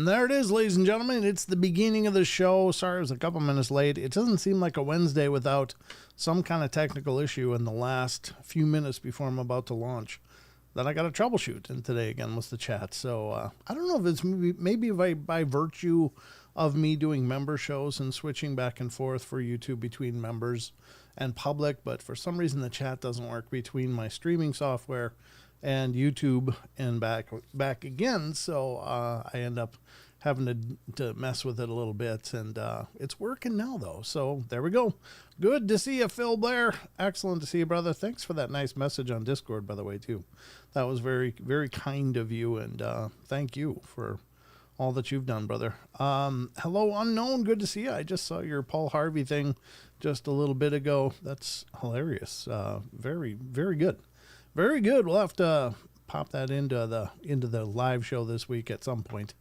And there it is, ladies and gentlemen. It's the beginning of the show. Sorry I was a couple minutes late. It doesn't seem like a Wednesday without some kind of technical issue in the last few minutes before I'm about to launch that I got to troubleshoot. And today, again, was the chat. So I don't know if it's maybe by virtue of me doing member shows and switching back and forth for YouTube between members and public. But for some reason, the chat doesn't work between my streaming software and YouTube and back again. So I end up having to mess with it a little bit, and it's working now though. So there we go. Good to see you, Phil Blair. Excellent to see you, brother. Thanks for that nice message on Discord, by the way, too. That was very, very kind of you, and thank you for all that you've done, brother. Hello, Unknown. Good to see you. I just saw your Paul Harvey thing just a little bit ago. That's hilarious. Very, very good. Very good. We'll have to pop that into the live show this week at some point.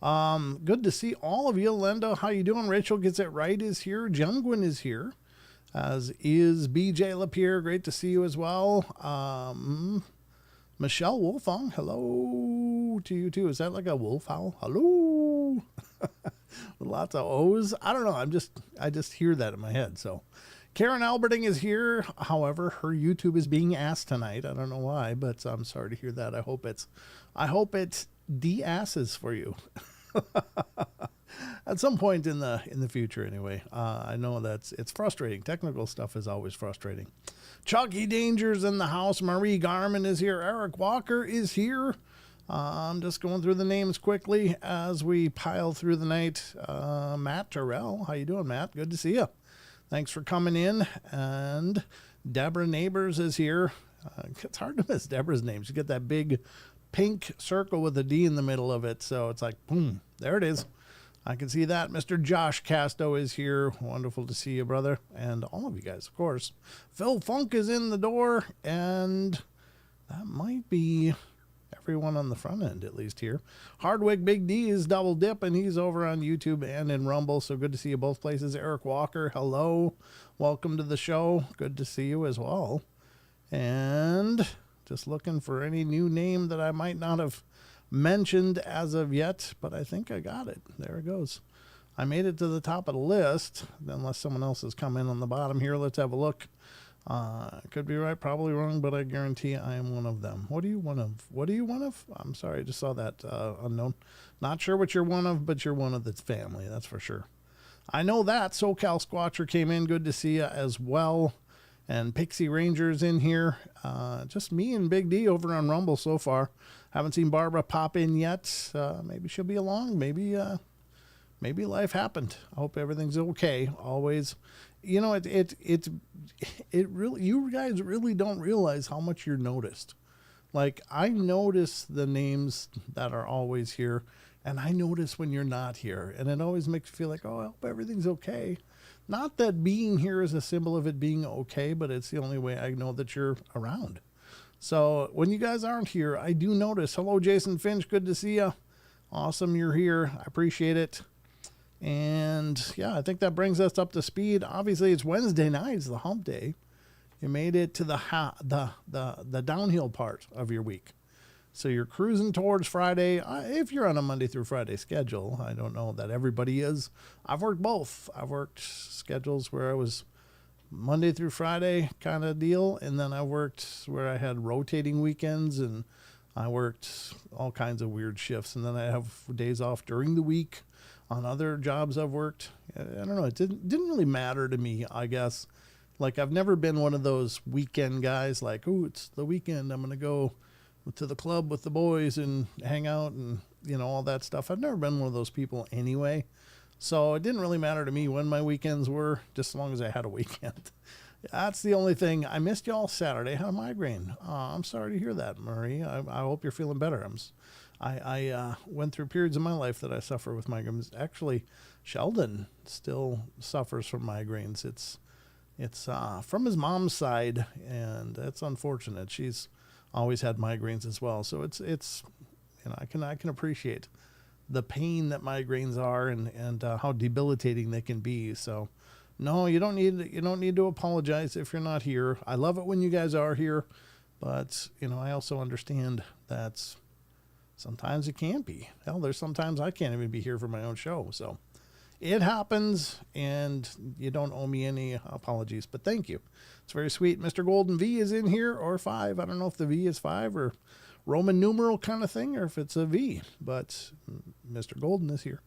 Good to see all of you. Linda, how you doing? Rachel Gets It Right is here. Jungwin is here, as is BJ Lapierre. Great to see you as well. Michelle Wolfong, hello to you too. Is that like a wolf owl? Hello. Lots of O's. I don't know. I just hear that in my head. So Karen Alberting is here. However, her YouTube is being asked tonight. I don't know why, but I'm sorry to hear that. I hope it's de-asses for you. At some point in the future, anyway. I know it's frustrating. Technical stuff is always frustrating. Chucky Danger's in the house. Marie Garman is here. Eric Walker is here. I'm just going through the names quickly as we pile through the night. Matt Terrell, how you doing, Matt? Good to see you. Thanks for coming in. And Deborah Neighbors is here. It's hard to miss Deborah's name. She get that big pink circle with a D in the middle of it. So it's like, boom, there it is. I can see that. Mr. Josh Casto is here. Wonderful to see you, brother. And all of you guys, of course. Phil Funk is in the door. And that might be everyone on the front end, at least here. Hardwick Big D is double dip, and he's over on YouTube and in Rumble. So good to see you both places. Eric Walker, hello. Welcome to the show. Good to see you as well. And just looking for any new name that I might not have mentioned as of yet, but I think I got it. There it goes. I made it to the top of the list, unless someone else has come in on the bottom here. Let's have a look. Could be right, probably wrong, but I guarantee I am one of them. What are you one of? What are you one of? I'm sorry, I just saw that unknown. Not sure what you're one of, but you're one of the family, that's for sure. I know that. SoCal Squatcher came in. Good to see you as well. And Pixie Ranger's in here. Just me and Big D over on Rumble so far. Haven't seen Barbara pop in yet. Maybe she'll be along. Maybe life happened. I hope everything's okay. Always, you know, it really, you guys really don't realize how much you're noticed. Like, I notice the names that are always here, and I notice when you're not here, and it always makes me feel like, oh, I hope everything's okay. Not that being here is a symbol of it being okay, but it's the only way I know that you're around. So when you guys aren't here, I do notice. Hello, Jason Finch. Good to see you. Awesome you're here. I appreciate it. And yeah, I think that brings us up to speed. Obviously, it's Wednesday night. It's the hump day. You made it to the downhill part of your week. So you're cruising towards Friday. If you're on a Monday through Friday schedule, I don't know that everybody is. I've worked both. I've worked schedules where I was Monday through Friday kind of deal, and then I worked where I had rotating weekends, and I worked all kinds of weird shifts, and then I have days off during the week on other jobs I've worked. I don't know. It didn't really matter to me, I guess. Like, I've never been one of those weekend guys like, oh, it's the weekend, I'm going to go to the club with the boys and hang out and, you know, all that stuff. I've never been one of those people anyway. So it didn't really matter to me when my weekends were, just as long as I had a weekend. That's the only thing. I missed y'all Saturday. I had a migraine. I'm sorry to hear that, Marie. I hope you're feeling better. I went through periods of my life that I suffer with migraines. Actually, Sheldon still suffers from migraines. It's from his mom's side, and it's unfortunate. She's always had migraines as well. So it's you know, I can appreciate the pain that migraines are and how debilitating they can be. So no, you don't need to apologize if you're not here. I love it when you guys are here, but you know, I also understand that Sometimes it can't be. Hell, there's sometimes I can't even be here for my own show. So it happens, and you don't owe me any apologies, but thank you. It's very sweet. Mr. Golden V is in here, or 5. I don't know if the V is 5 or Roman numeral kind of thing, or if it's a V, but Mr. Golden is here.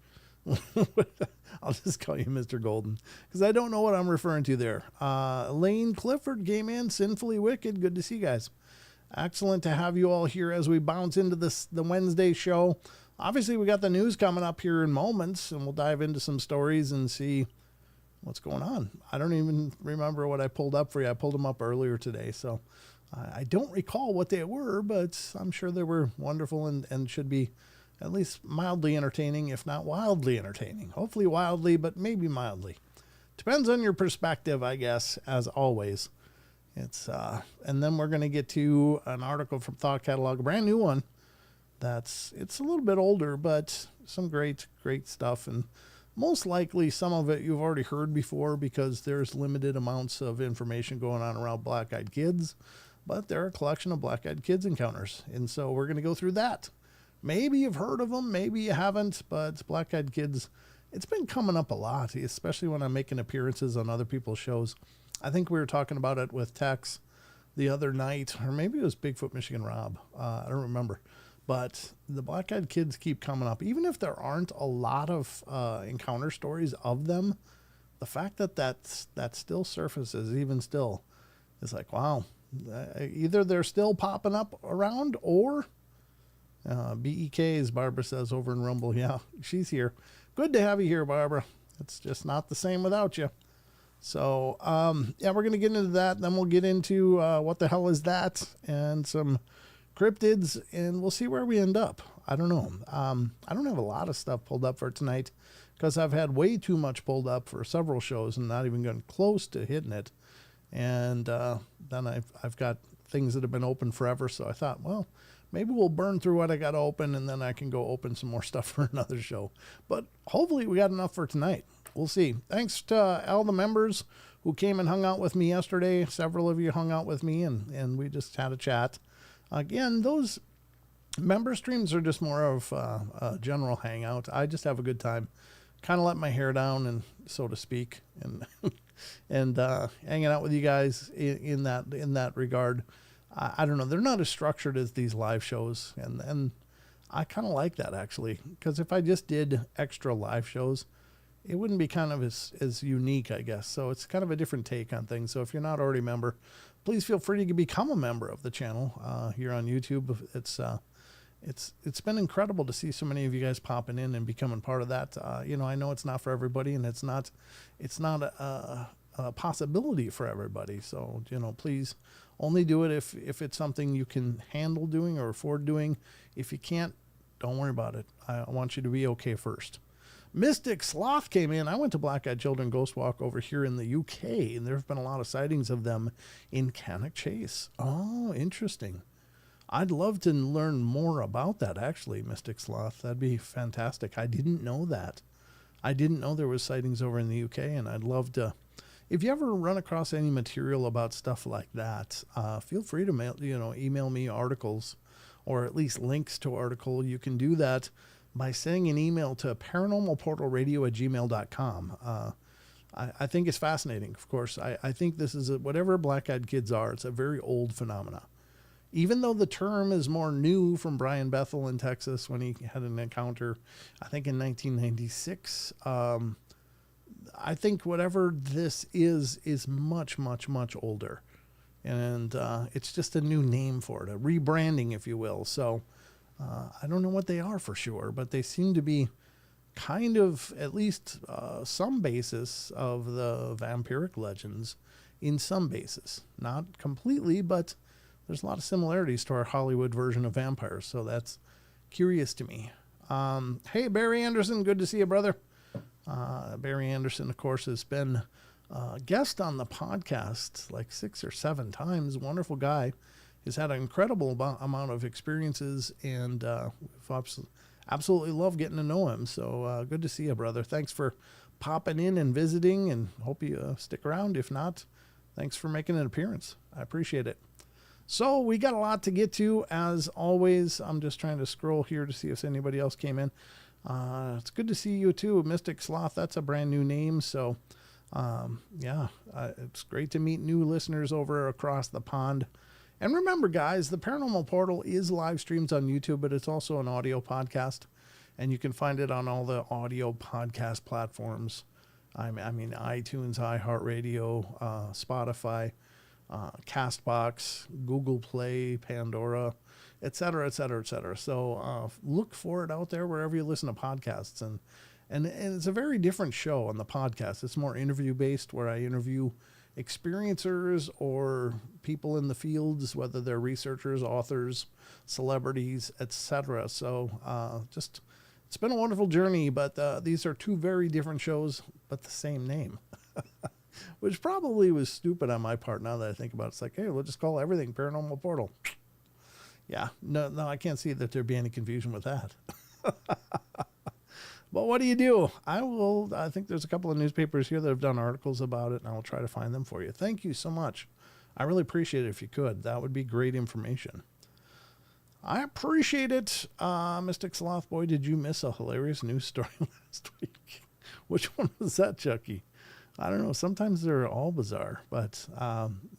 I'll just call you Mr. Golden because I don't know what I'm referring to there. Lane Clifford came in, Sinfully Wicked. Good to see you guys. Excellent to have you all here as we bounce into the Wednesday show. Obviously, we got the news coming up here in moments, and we'll dive into some stories and see what's going on. I don't even remember what I pulled up for you. I pulled them up earlier today, so I don't recall what they were, but I'm sure they were wonderful and should be at least mildly entertaining, if not wildly entertaining. Hopefully wildly, but maybe mildly. Depends on your perspective, I guess, as always. It's and then we're going to get to an article from Thought Catalog, a brand new one. It's a little bit older, but some great stuff. And most likely some of it you've already heard before because there's limited amounts of information going on around Black-Eyed Kids. But there are a collection of Black-Eyed Kids encounters. And so we're going to go through that. Maybe you've heard of them, maybe you haven't, but Black-Eyed Kids, it's been coming up a lot, especially when I'm making appearances on other people's shows. I think we were talking about it with Tex the other night, or maybe it was Bigfoot Michigan Rob. I don't remember. But the Black-Eyed Kids keep coming up. Even if there aren't a lot of encounter stories of them, the fact that still surfaces, even still, is like, wow. Either they're still popping up around or BEK, as Barbara says over in Rumble. Yeah, she's here. Good to have you here, Barbara. It's just not the same without you. So, yeah, we're going to get into that. Then we'll get into what the hell is that and some cryptids, and we'll see where we end up. I don't know. I don't have a lot of stuff pulled up for tonight because I've had way too much pulled up for several shows and not even gotten close to hitting it. And then I've got things that have been open forever. So I thought, well, maybe we'll burn through what I got open and then I can go open some more stuff for another show. But hopefully we got enough for tonight. We'll see. Thanks to all the members who came and hung out with me yesterday. Several of you hung out with me and we just had a chat. Again, those member streams are just more of a general hangout. I just have a good time. Kind of let my hair down, and so to speak, and and hanging out with you guys in that regard. I don't know. They're not as structured as these live shows, and I kind of like that actually, because if I just did extra live shows, it wouldn't be kind of as unique, I guess. So it's kind of a different take on things. So if you're not already a member, please feel free to become a member of the channel here on YouTube. It's been incredible to see so many of you guys popping in and becoming part of that. I know it's not for everybody, and it's not a possibility for everybody. So, please only do it if it's something you can handle doing or afford doing. If you can't, don't worry about it. I want you to be okay first. Mystic Sloth came in. I went to Black-Eyed Children Ghost Walk over here in the UK, and there have been a lot of sightings of them in Cannock Chase. Oh, interesting. I'd love to learn more about that, actually, Mystic Sloth. That'd be fantastic. I didn't know that. I didn't know there was sightings over in the UK, and I'd love to. If you ever run across any material about stuff like that, feel free to email me articles, or at least links to article. You can do that by sending an email to paranormalportalradio@gmail.com. I think it's fascinating, of course. I think this is whatever Black-Eyed Kids are, it's a very old phenomena. Even though the term is more new from Brian Bethel in Texas when he had an encounter, I think in 1996, I think whatever this is much, much, much older. And it's just a new name for it, a rebranding, if you will. So I don't know what they are for sure, but they seem to be kind of at least some basis of the vampiric legends in some basis. Not completely, but there's a lot of similarities to our Hollywood version of vampires, so that's curious to me. Hey, Barry Anderson, good to see you, brother. Barry Anderson, of course, has been a guest on the podcast like 6 or 7 times. Wonderful guy. He's had an incredible amount of experiences, and we've absolutely love getting to know him. So good to see you, brother. Thanks for popping in and visiting, and hope you stick around. If not, thanks for making an appearance. I appreciate it. So we got a lot to get to, as always. I'm just trying to scroll here to see if anybody else came in. It's good to see you too, Mystic Sloth. That's a brand new name. So it's great to meet new listeners over across the pond. And remember, guys, the Paranormal Portal is live streams on YouTube, but it's also an audio podcast. And you can find it on all the audio podcast platforms. I mean, iTunes, iHeartRadio, Spotify, Castbox, Google Play, Pandora, et cetera, et cetera, et cetera. So look for it out there wherever you listen to podcasts. And it's a very different show on the podcast. It's more interview-based, where I interview experiencers or people in the fields, whether they're researchers, authors, celebrities, etc. So it's been a wonderful journey, but these are two very different shows, but the same name, which probably was stupid on my part. Now that I think about it, it's like, hey, we'll just call everything Paranormal Portal. Yeah, no, I can't see that there'd be any confusion with that. But what do you do? I think there's a couple of newspapers here that have done articles about it, and I will try to find them for you. Thank you so much. I really appreciate it if you could. That would be great information. I appreciate it. Mystic Sloth Boy, did you miss a hilarious news story last week? Which one was that, Chucky? I don't know. Sometimes they're all bizarre, but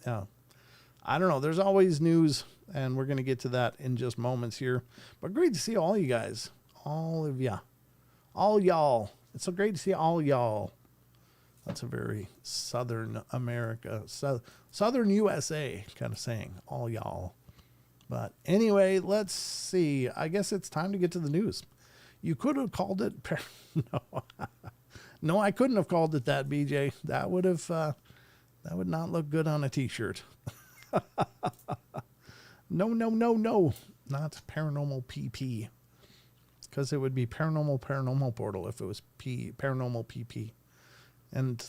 yeah. I don't know. There's always news, and we're going to get to that in just moments here. But great to see all you guys. All of ya. All y'all. It's so great to see all y'all. That's a very Southern America, Southern USA kind of saying. All y'all. But anyway, let's see. I guess it's time to get to the news. You could have called it... No, I couldn't have called it that, BJ. That would not look good on a t-shirt. No. Not Paranormal PP. Because it would be Paranormal Portal if it was Paranormal PP. And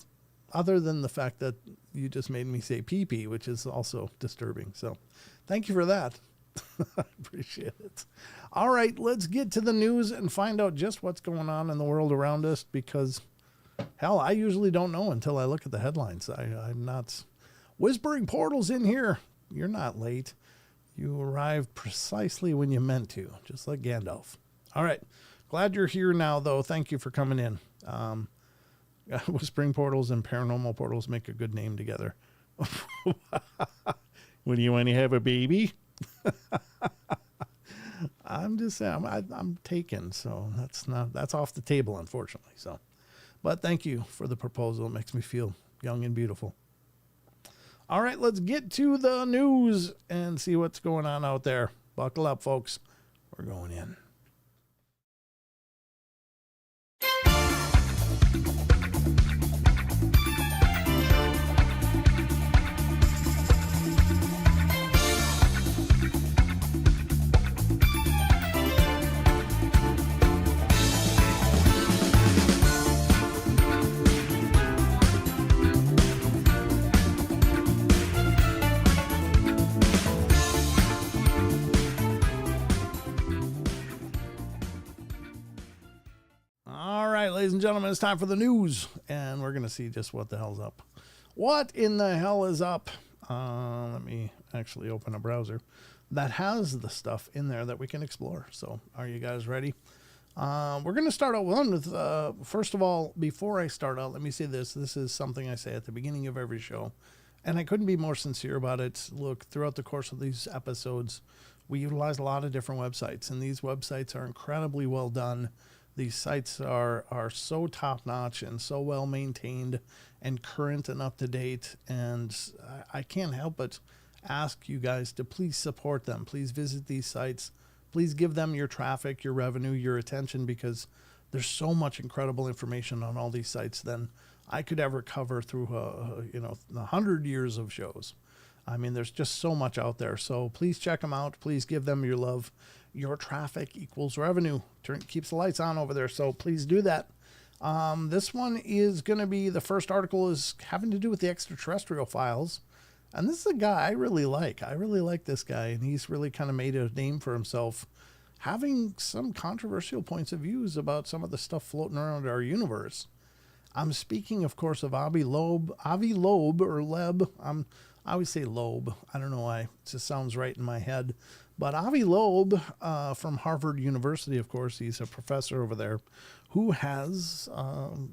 other than the fact that you just made me say PP, which is also disturbing. So thank you for that. I appreciate it. All right, let's get to the news and find out just what's going on in the world around us, because, hell, I usually don't know until I look at the headlines. I'm not... Whispering Portal's in here. You're not late. You arrived precisely when you meant to, just like Gandalf. All right. Glad you're here now, though. Thank you for coming in. Whispering Portals and Paranormal Portals make a good name together. When you want to have a baby? I'm just saying, I'm taken, so that's off the table, unfortunately. So, but thank you for the proposal. It makes me feel young and beautiful. All right, let's get to the news and see what's going on out there. Buckle up, folks. We're going in. Ladies and gentlemen, it's time for the news, and we're going to see just what the hell's up. What in the hell is up? Let me actually open a browser that has the stuff in there that we can explore. So are you guys ready? We're going to start out with, first of all, before I start out, let me say this. This is something I say at the beginning of every show, and I couldn't be more sincere about it. Look, throughout the course of these episodes, we utilize a lot of different websites, and these websites are incredibly well done. These sites are so top-notch and so well-maintained and current and up-to-date, and I can't help but ask you guys to please support them. Please visit these sites. Please give them your traffic, your revenue, your attention, because there's so much incredible information on all these sites than I could ever cover through 100 years of shows. I mean, there's just so much out there. So please check them out. Please give them your love. Your traffic equals revenue. Keeps the lights on over there. So please do that. This one is going to be, the first article is having to do with the extraterrestrial files. And this is a guy I really like. I really like this guy. And he's really kind of made a name for himself, having some controversial points of views about some of the stuff floating around our universe. I'm speaking, of course, of Avi Loeb, or Leb. I'm I always say Loeb. I don't know why. It just sounds right in my head. But Avi Loeb from Harvard University, of course, he's a professor over there who has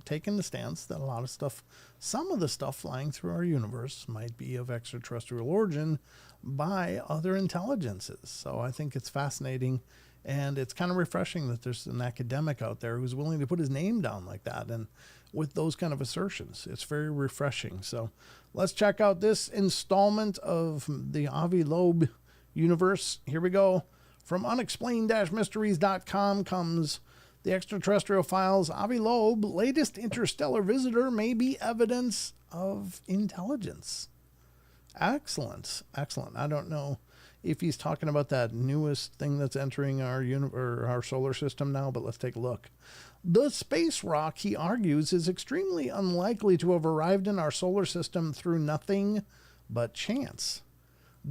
taken the stance that a lot of stuff, some of the stuff flying through our universe might be of extraterrestrial origin by other intelligences. So I think it's fascinating, and it's kind of refreshing that there's an academic out there who's willing to put his name down like that and with those kind of assertions. It's very refreshing. So let's check out this installment of the Avi Loeb universe. Here we go. From unexplained-mysteries.com comes the Extraterrestrial Files. Avi Loeb, latest interstellar visitor may be evidence of intelligence. Excellent. Excellent. I don't know if he's talking about that newest thing that's entering our solar system now, but let's take a look. The space rock, he argues, is extremely unlikely to have arrived in our solar system through nothing but chance.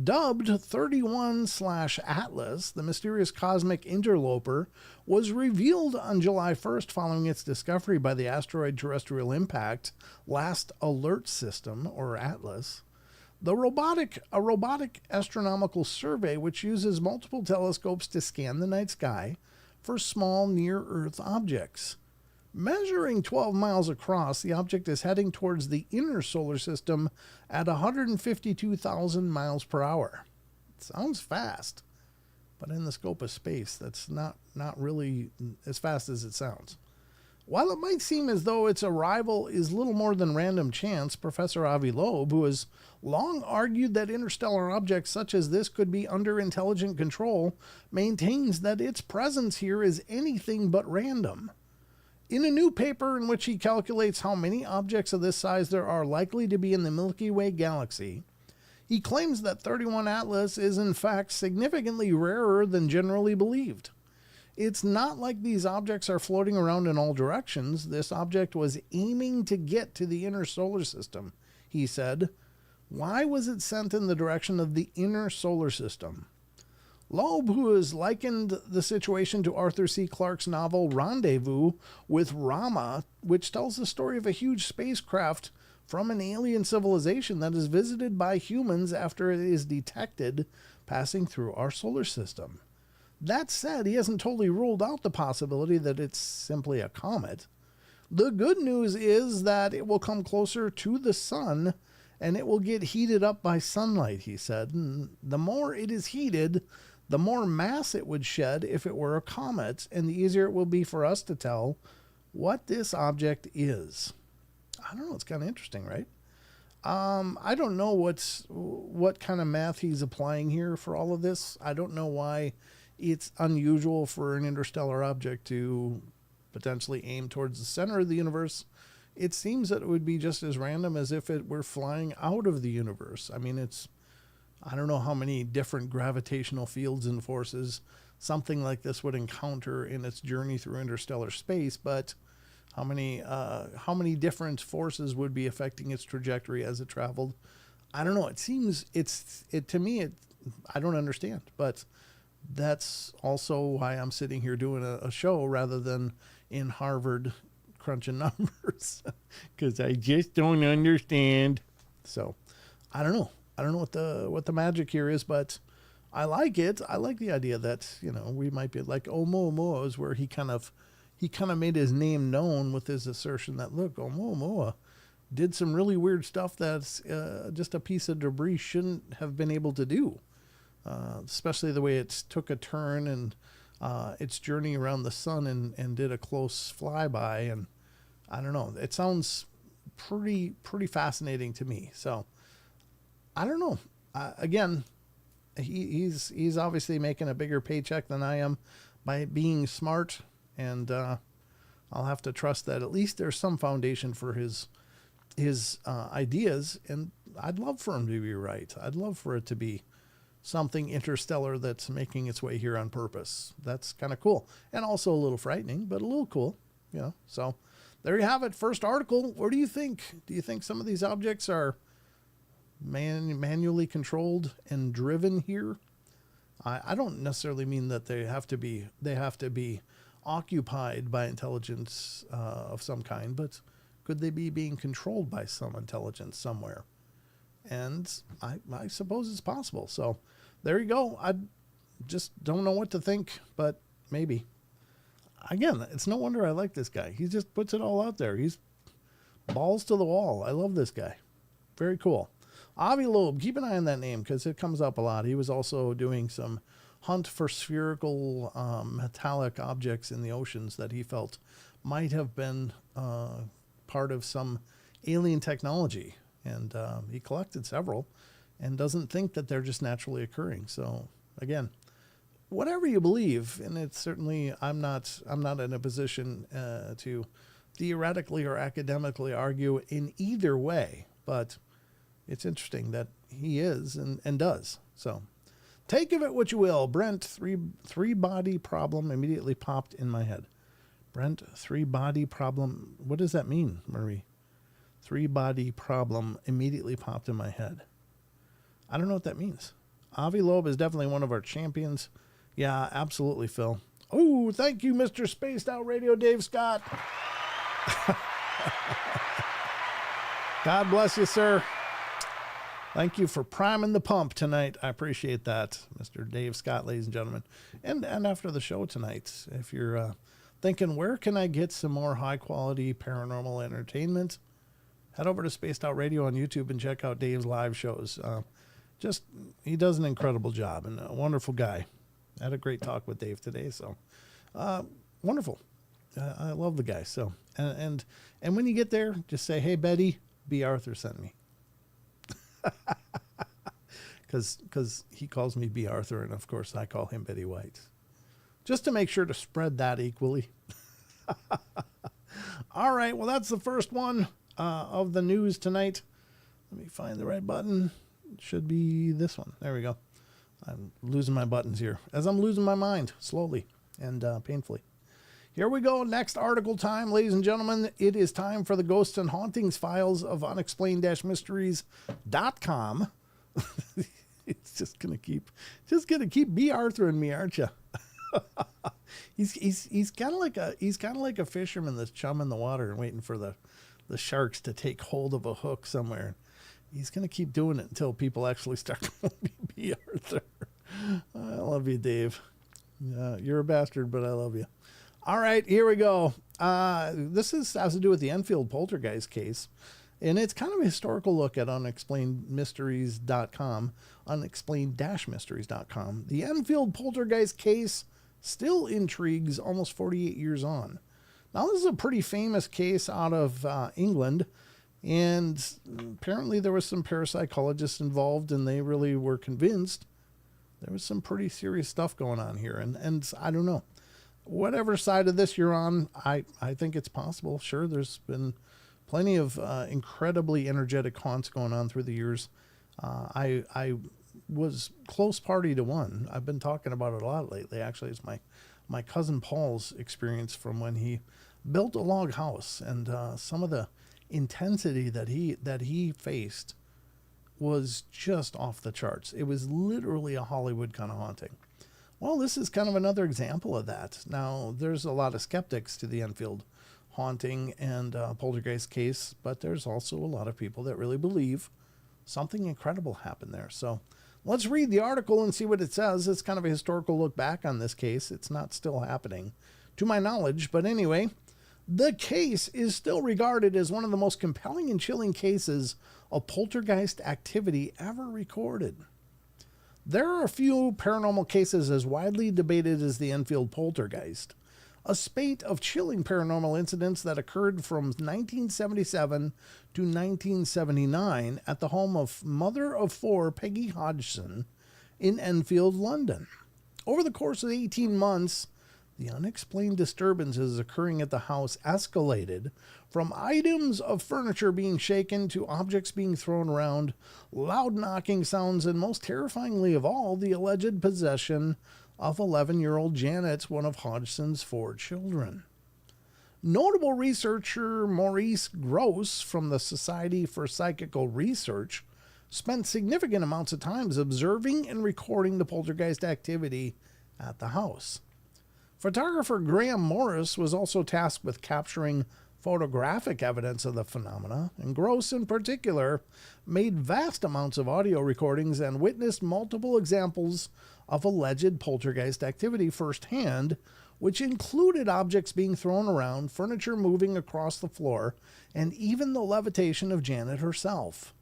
Dubbed 31/Atlas, the mysterious cosmic interloper was revealed on July 1st following its discovery by the Asteroid Terrestrial Impact Last Alert System, or ATLAS. A robotic astronomical survey which uses multiple telescopes to scan the night sky for small near-Earth objects. Measuring 12 miles across, the object is heading towards the inner solar system at 152,000 miles per hour. It sounds fast, but in the scope of space, that's not really as fast as it sounds. While it might seem as though its arrival is little more than random chance, Professor Avi Loeb, who has long argued that interstellar objects such as this could be under intelligent control, maintains that its presence here is anything but random. In a new paper in which he calculates how many objects of this size there are likely to be in the Milky Way galaxy, he claims that 31 Atlas is in fact significantly rarer than generally believed. It's not like these objects are floating around in all directions. This object was aiming to get to the inner solar system, he said. Why was it sent in the direction of the inner solar system? Loeb, who has likened the situation to Arthur C. Clarke's novel Rendezvous with Rama, which tells the story of a huge spacecraft from an alien civilization that is visited by humans after it is detected passing through our solar system. That said, he hasn't totally ruled out the possibility that it's simply a comet. The good news is that it will come closer to the sun and it will get heated up by sunlight, he said. And the more it is heated, the more mass it would shed if it were a comet, and the easier it will be for us to tell what this object is. I don't know. It's kind of interesting, right? I don't know what kind of math he's applying here for all of this. I don't know why it's unusual for an interstellar object to potentially aim towards the center of the universe. It seems that it would be just as random as if it were flying out of the universe. I mean, I don't know how many different gravitational fields and forces something like this would encounter in its journey through interstellar space, but how many different forces would be affecting its trajectory as it traveled? I don't know. It seems to me I don't understand, but that's also why I'm sitting here doing a show rather than in Harvard crunching numbers, because I just don't understand. So I don't know. I don't know what the magic here is, but I like it. I like the idea that, we might be like Oumuamua, where he kind of made his name known with his assertion that, look, Oumuamua did some really weird stuff that's just a piece of debris shouldn't have been able to do. Especially the way it took a turn and its journey around the sun and did a close flyby. And I don't know. It sounds pretty fascinating to me. So I don't know. Again, he's obviously making a bigger paycheck than I am by being smart, and I'll have to trust that at least there's some foundation for his ideas. And I'd love for him to be right. I'd love for it to be something interstellar that's making its way here on purpose. That's kind of cool. And also a little frightening, but a little cool, So there you have it. First article. What do you think? Do you think some of these objects are manually controlled and driven here? I don't necessarily mean that they have to be occupied by intelligence of some kind, but could they be being controlled by some intelligence somewhere? And I suppose it's possible. So there you go. I just don't know what to think, but maybe. Again, it's no wonder I like this guy. He just puts it all out there. He's balls to the wall. I love this guy. Very cool. Avi Loeb, keep an eye on that name because it comes up a lot. He was also doing some hunt for spherical metallic objects in the oceans that he felt might have been part of some alien technology. And he collected several and doesn't think that they're just naturally occurring. So, again, whatever you believe, and it's certainly I'm not in a position to theoretically or academically argue in either way, but it's interesting that he is and does. So take of it what you will. Brent, three body problem immediately popped in my head. Brent, 3 body problem. What does that mean, Marie? 3 body problem immediately popped in my head. I don't know what that means. Avi Loeb is definitely one of our champions. Yeah, absolutely, Phil. Oh, thank you, Mr. Spaced Out Radio Dave Scott. God bless you, sir. Thank you for priming the pump tonight. I appreciate that, Mr. Dave Scott, ladies and gentlemen. And after the show tonight, if you're thinking, where can I get some more high-quality paranormal entertainment, head over to Spaced Out Radio on YouTube and check out Dave's live shows. He does an incredible job and a wonderful guy. I had a great talk with Dave today, so wonderful. I love the guy. So and when you get there, just say, "Hey, Betty, B. Arthur sent me," because he calls me B. Arthur, and of course I call him Betty White, just to make sure to spread that equally. All right, well, that's the first one of the news tonight. Let me find the right button. It should be this one. There we go. I'm losing my buttons here as I'm losing my mind slowly and painfully. Here we go. Next article time, ladies and gentlemen. It is time for the Ghosts and Hauntings files of unexplained-mysteries.com. It's just gonna keep B. Arthur and me, aren't you? He's kind of like a fisherman that's chumming the water and waiting for the sharks to take hold of a hook somewhere. He's going to keep doing it until people actually start calling me B. Arthur. I love you, Dave. You're a bastard, but I love you. All right, here we go. This has to do with the Enfield poltergeist case, and it's kind of a historical look at unexplainedmysteries.com, unexplained-mysteries.com. The Enfield poltergeist case still intrigues almost 48 years on. Now, this is a pretty famous case out of England. And apparently there was some parapsychologists involved, and they really were convinced there was some pretty serious stuff going on here. And I don't know. Whatever side of this you're on, I think it's possible. Sure, there's been plenty of incredibly energetic haunts going on through the years. I was close party to one. I've been talking about it a lot lately. Actually, it's my cousin Paul's experience from when he built a log house, and some of the intensity that he faced was just off the charts. It was literally a Hollywood kind of haunting. Well, this is kind of another example of that. Now, there's a lot of skeptics to the Enfield haunting and poltergeist case, but there's also a lot of people that really believe something incredible happened there. So let's read the article and see what it says. It's kind of a historical look back on this case. It's not still happening to my knowledge, but anyway, the case is still regarded as one of the most compelling and chilling cases of poltergeist activity ever recorded. There are a few paranormal cases as widely debated as the Enfield poltergeist, a spate of chilling paranormal incidents that occurred from 1977 to 1979 at the home of mother of 4 Peggy Hodgson in Enfield, London. Over the course of 18 months, the unexplained disturbances occurring at the house escalated from items of furniture being shaken to objects being thrown around, loud knocking sounds, and most terrifyingly of all, the alleged possession of 11-year-old Janet, one of Hodgson's 4 children. Notable researcher Maurice Gross from the Society for Psychical Research spent significant amounts of time observing and recording the poltergeist activity at the house. Photographer Graham Morris was also tasked with capturing Photographic evidence of the phenomena, and Gross in particular, made vast amounts of audio recordings and witnessed multiple examples of alleged poltergeist activity firsthand, which included objects being thrown around, furniture moving across the floor, and even the levitation of Janet herself.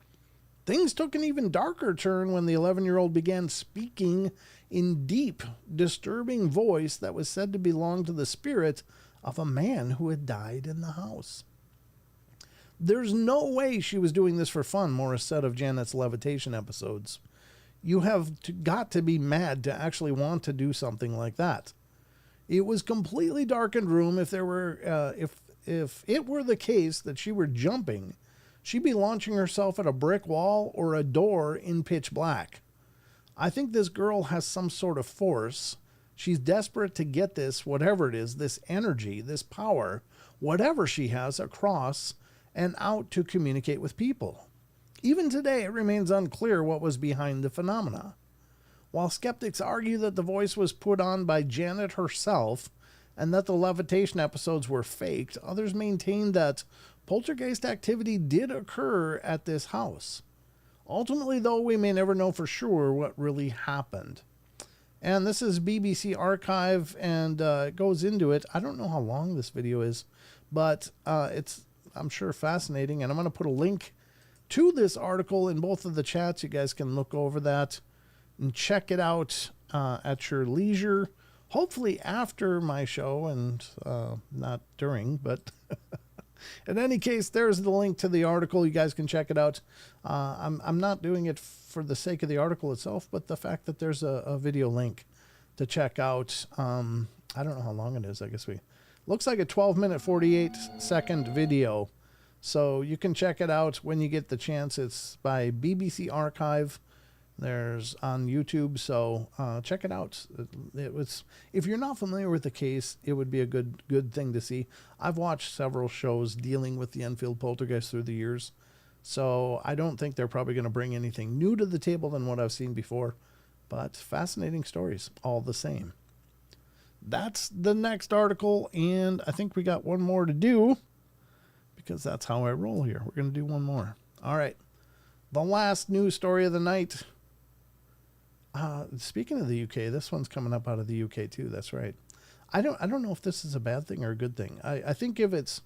Things took an even darker turn when the 11-year-old began speaking in deep, disturbing voice that was said to belong to the spirit of a man who had died in the house. There's no way she was doing this for fun, Morris said of Janet's levitation episodes. You have got to be mad to actually want to do something like that. It was completely darkened room. If there were, if it were the case that she were jumping, she'd be launching herself at a brick wall or a door in pitch black. I think this girl has some sort of force. She's desperate to get this, whatever it is, this energy, this power, whatever she has, across and out to communicate with people. Even today, it remains unclear what was behind the phenomena. While skeptics argue that the voice was put on by Janet herself and that the levitation episodes were faked, others maintain that poltergeist activity did occur at this house. Ultimately, though, we may never know for sure what really happened. And this is BBC Archive, and it goes into it. I don't know how long this video is, but it's, I'm sure, fascinating. And I'm going to put a link to this article in both of the chats. You guys can look over that and check it out at your leisure. Hopefully after my show and not during, but in any case, there's the link to the article. You guys can check it out. I'm not doing it for the sake of the article itself, but the fact that there's a video link to check out. I don't know how long it is. I guess looks like a 12-minute, 48-second video. So you can check it out when you get the chance. It's by BBC Archive. There's on YouTube, so check it out. It was, if you're not familiar with the case, it would be a good thing to see. I've watched several shows dealing with the Enfield poltergeist through the years, so I don't think they're probably going to bring anything new to the table than what I've seen before, but fascinating stories all the same. That's the next article, and I think we got one more to do because that's how I roll here. We're going to do one more. All right. The last news story of the night. Speaking of the UK, this one's coming up out of the UK too. That's right. I don't know if this is a bad thing or a good thing. I think if it's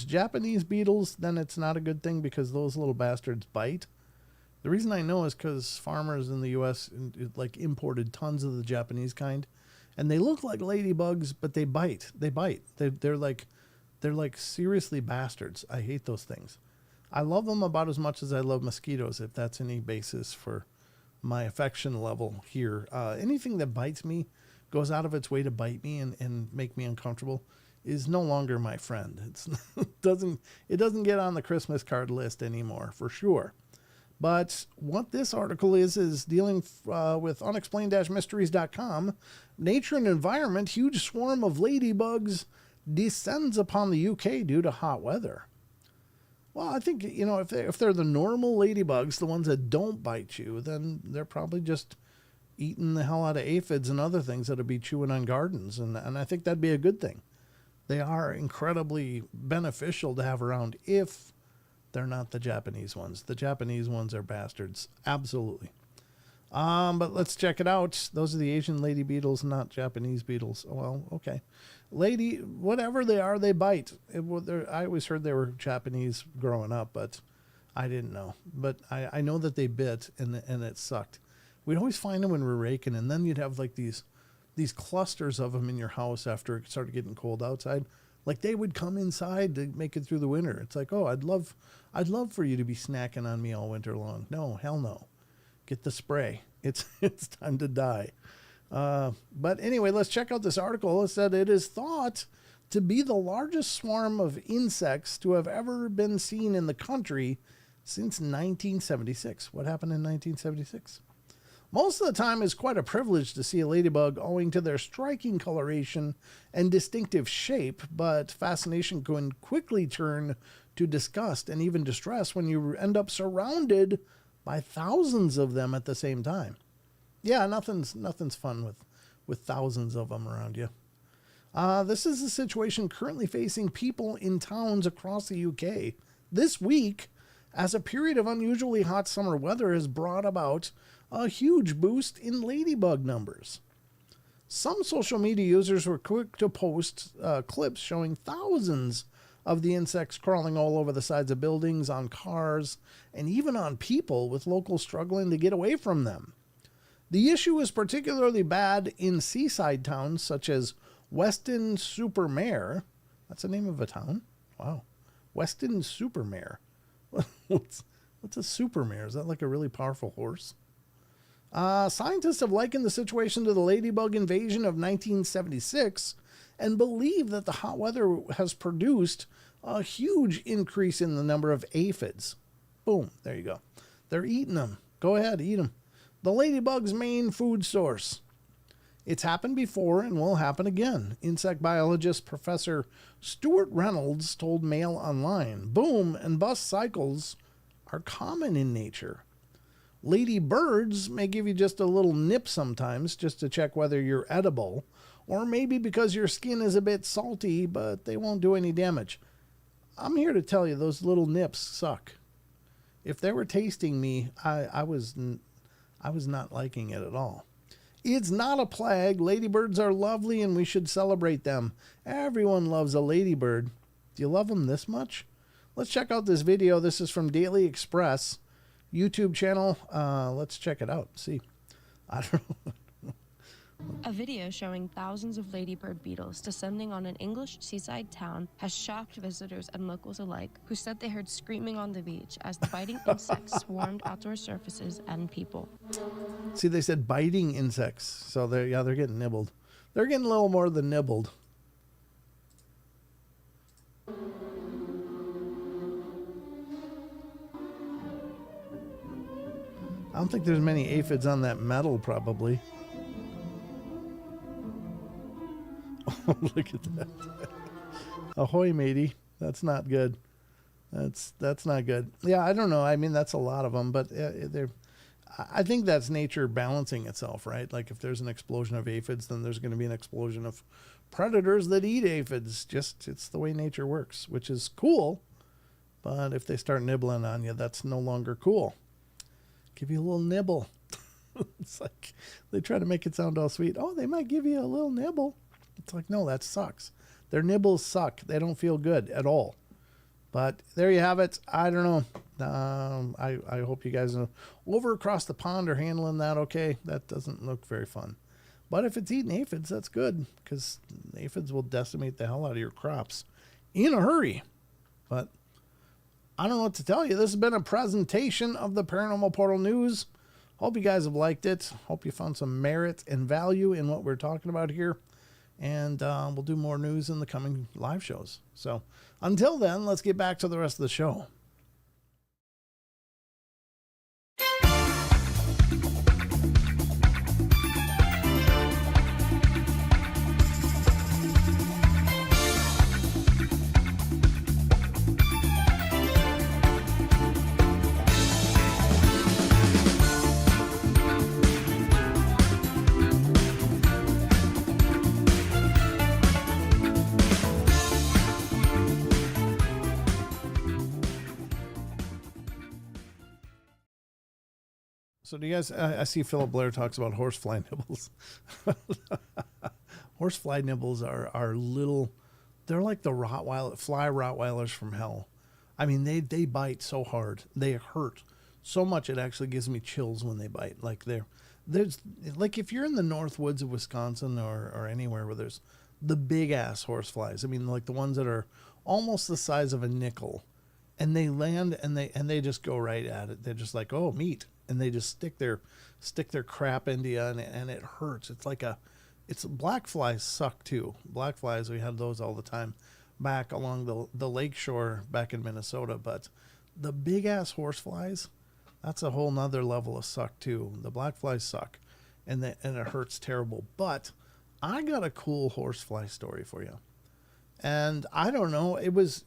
Japanese beetles, then it's not a good thing because those little bastards bite. The reason I know is because farmers in the U.S. like imported tons of the Japanese kind, and they look like ladybugs, but they bite. They bite. They're like seriously bastards. I hate those things. I love them about as much as I love mosquitoes, if that's any basis for my affection level here. Anything that bites me, goes out of its way to bite me and make me uncomfortable, is no longer my friend. It doesn't get on the Christmas card list anymore, for sure. But what this article is dealing with unexplained-mysteries.com. Nature and environment, huge swarm of ladybugs descends upon the UK due to hot weather. Well, I think, if they're the normal ladybugs, the ones that don't bite you, then they're probably just eating the hell out of aphids and other things that'll be chewing on gardens. And I think that'd be a good thing. They are incredibly beneficial to have around if they're not the Japanese ones. The Japanese ones are bastards. Absolutely. But let's check it out. Those are the Asian lady beetles, not Japanese beetles. Well, okay. Lady, whatever they are, they bite. I always heard they were Japanese growing up, but I didn't know. But I know that they bit, and it sucked. We'd always find them when we were raking, and then you'd have like these clusters of them in your house after it started getting cold outside. Like they would come inside to make it through the winter. It's like, oh, I'd love for you to be snacking on me all winter long. No, hell no. Get the spray. It's time to die. But anyway, let's check out this article. It said it is thought to be the largest swarm of insects to have ever been seen in the country since 1976. What happened in 1976? Most of the time, it's quite a privilege to see a ladybug owing to their striking coloration and distinctive shape, but fascination can quickly turn to disgust and even distress when you end up surrounded by thousands of them at the same time. Yeah, nothing's fun with thousands of them around you. This is a situation currently facing people in towns across the UK this week, as a period of unusually hot summer weather has brought about a huge boost in ladybug numbers. Some social media users were quick to post clips showing thousands of the insects crawling all over the sides of buildings, on cars, and even on people, with locals struggling to get away from them. The issue is particularly bad in seaside towns such as Weston-super-Mare. That's the name of a town? Wow. Weston-super-Mare. What's a supermare? Is that like a really powerful horse? Scientists have likened the situation to the ladybug invasion of 1976 and believe that the hot weather has produced a huge increase in the number of aphids. Boom, there you go. They're eating them. Go ahead, eat them. The ladybug's main food source. It's happened before and will happen again. Insect biologist Professor Stuart Reynolds told Mail Online, boom and bust cycles are common in nature. Ladybirds may give you just a little nip sometimes just to check whether you're edible, or maybe because your skin is a bit salty, but they won't do any damage. I'm here to tell you those little nips suck. If they were tasting me, I was not liking it at all. It's not a plague. Ladybirds are lovely and we should celebrate them. Everyone loves a ladybird. Do you love them this much? Let's check out this video. This is from Daily Express YouTube channel. Let's check it out. See. I don't know. A video showing thousands of ladybird beetles descending on an English seaside town has shocked visitors and locals alike, who said they heard screaming on the beach as the biting insects swarmed outdoor surfaces and people. See, they said biting insects, so they're getting nibbled. They're getting a little more than nibbled. I don't think there's many aphids on that metal, probably. Oh, look at that. Ahoy, matey. That's not good. That's not good. Yeah, I don't know. I mean, that's a lot of them, but I think that's nature balancing itself, right? Like if there's an explosion of aphids, then there's going to be an explosion of predators that eat aphids. Just, it's the way nature works, which is cool. But if they start nibbling on you, that's no longer cool. Give you a little nibble. It's like they try to make it sound all sweet. Oh, they might give you a little nibble. It's like, no, that sucks. Their nibbles suck. They don't feel good at all. But there you have it. I don't know. I hope you guys know. Over across the pond are handling that okay. That doesn't look very fun. But if it's eating aphids, that's good, because aphids will decimate the hell out of your crops in a hurry. But I don't know what to tell you. This has been a presentation of the Paranormal Portal News. Hope you guys have liked it. Hope you found some merit and value in what we're talking about here. And we'll do more news in the coming live shows. So until then, let's get back to the rest of the show. So do you guys, I see Philip Blair talks about horsefly nibbles. Horsefly nibbles are little, they're like the fly Rottweilers from hell. I mean, they bite so hard. They hurt so much it actually gives me chills when they bite. Like there's like if you're in the north woods of Wisconsin or anywhere where there's the big ass horseflies. I mean, like the ones that are almost the size of a nickel, and they land and they just go right at it. They're just like, oh, meat. And they just stick their crap into you, and it hurts. It's black flies suck too. Black flies, we had those all the time back along the lake shore back in Minnesota. But the big ass horse flies, that's a whole nother level of suck too. The black flies suck, and it hurts terrible. But I got a cool horsefly story for you, and I don't know. It was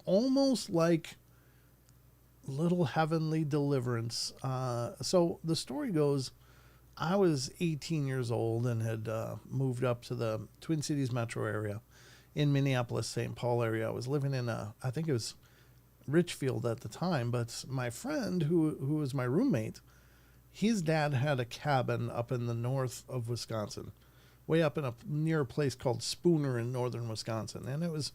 almost like little heavenly deliverance. So the story goes, I was 18 years old and had moved up to the Twin Cities metro area in Minneapolis, St. Paul area. I was living in I think it was Richfield at the time, but my friend who was my roommate, his dad had a cabin up in the north of Wisconsin, way up in near a place called Spooner in northern Wisconsin, and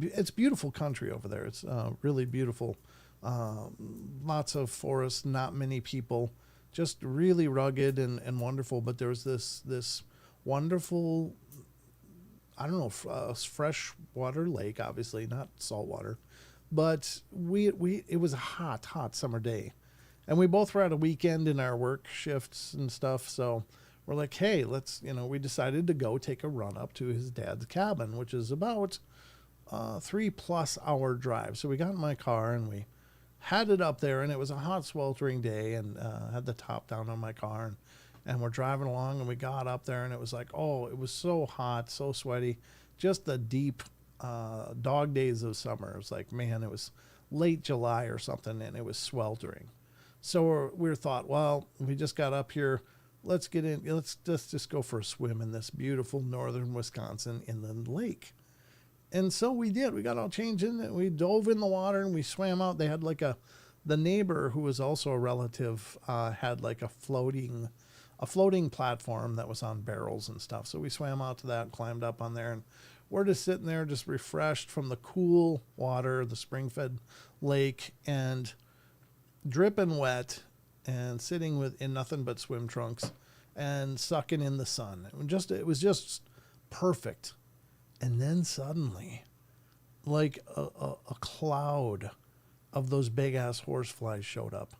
it's beautiful country over there. It's really beautiful. Lots of forests, not many people, just really rugged and wonderful. But there was this wonderful, I don't know, fresh water lake, obviously not salt water, but it was a hot summer day, and we both were at a weekend in our work shifts and stuff. So we're like, hey, we decided to go take a run up to his dad's cabin, which is about 3+ hour drive. So we got in my car and we headed up there, and it was a hot, sweltering day, and had the top down on my car, and we're driving along, and we got up there, and it was like, oh, it was so hot, so sweaty, just the deep dog days of summer. It was like, man, it was late July or something, and it was sweltering. So we thought, well, we just got up here, let's get in, let's just go for a swim in this beautiful northern Wisconsin inland lake. And so we did. We got all changed in, and we dove in the water and we swam out. They had the neighbor, who was also a relative, had like a floating platform that was on barrels and stuff. So we swam out to that, climbed up on there, and we're just sitting there, just refreshed from the cool water, the spring-fed lake, and dripping wet, and sitting in nothing but swim trunks and sucking in the sun. It was just perfect. And then suddenly, like a cloud of those big ass horseflies showed up.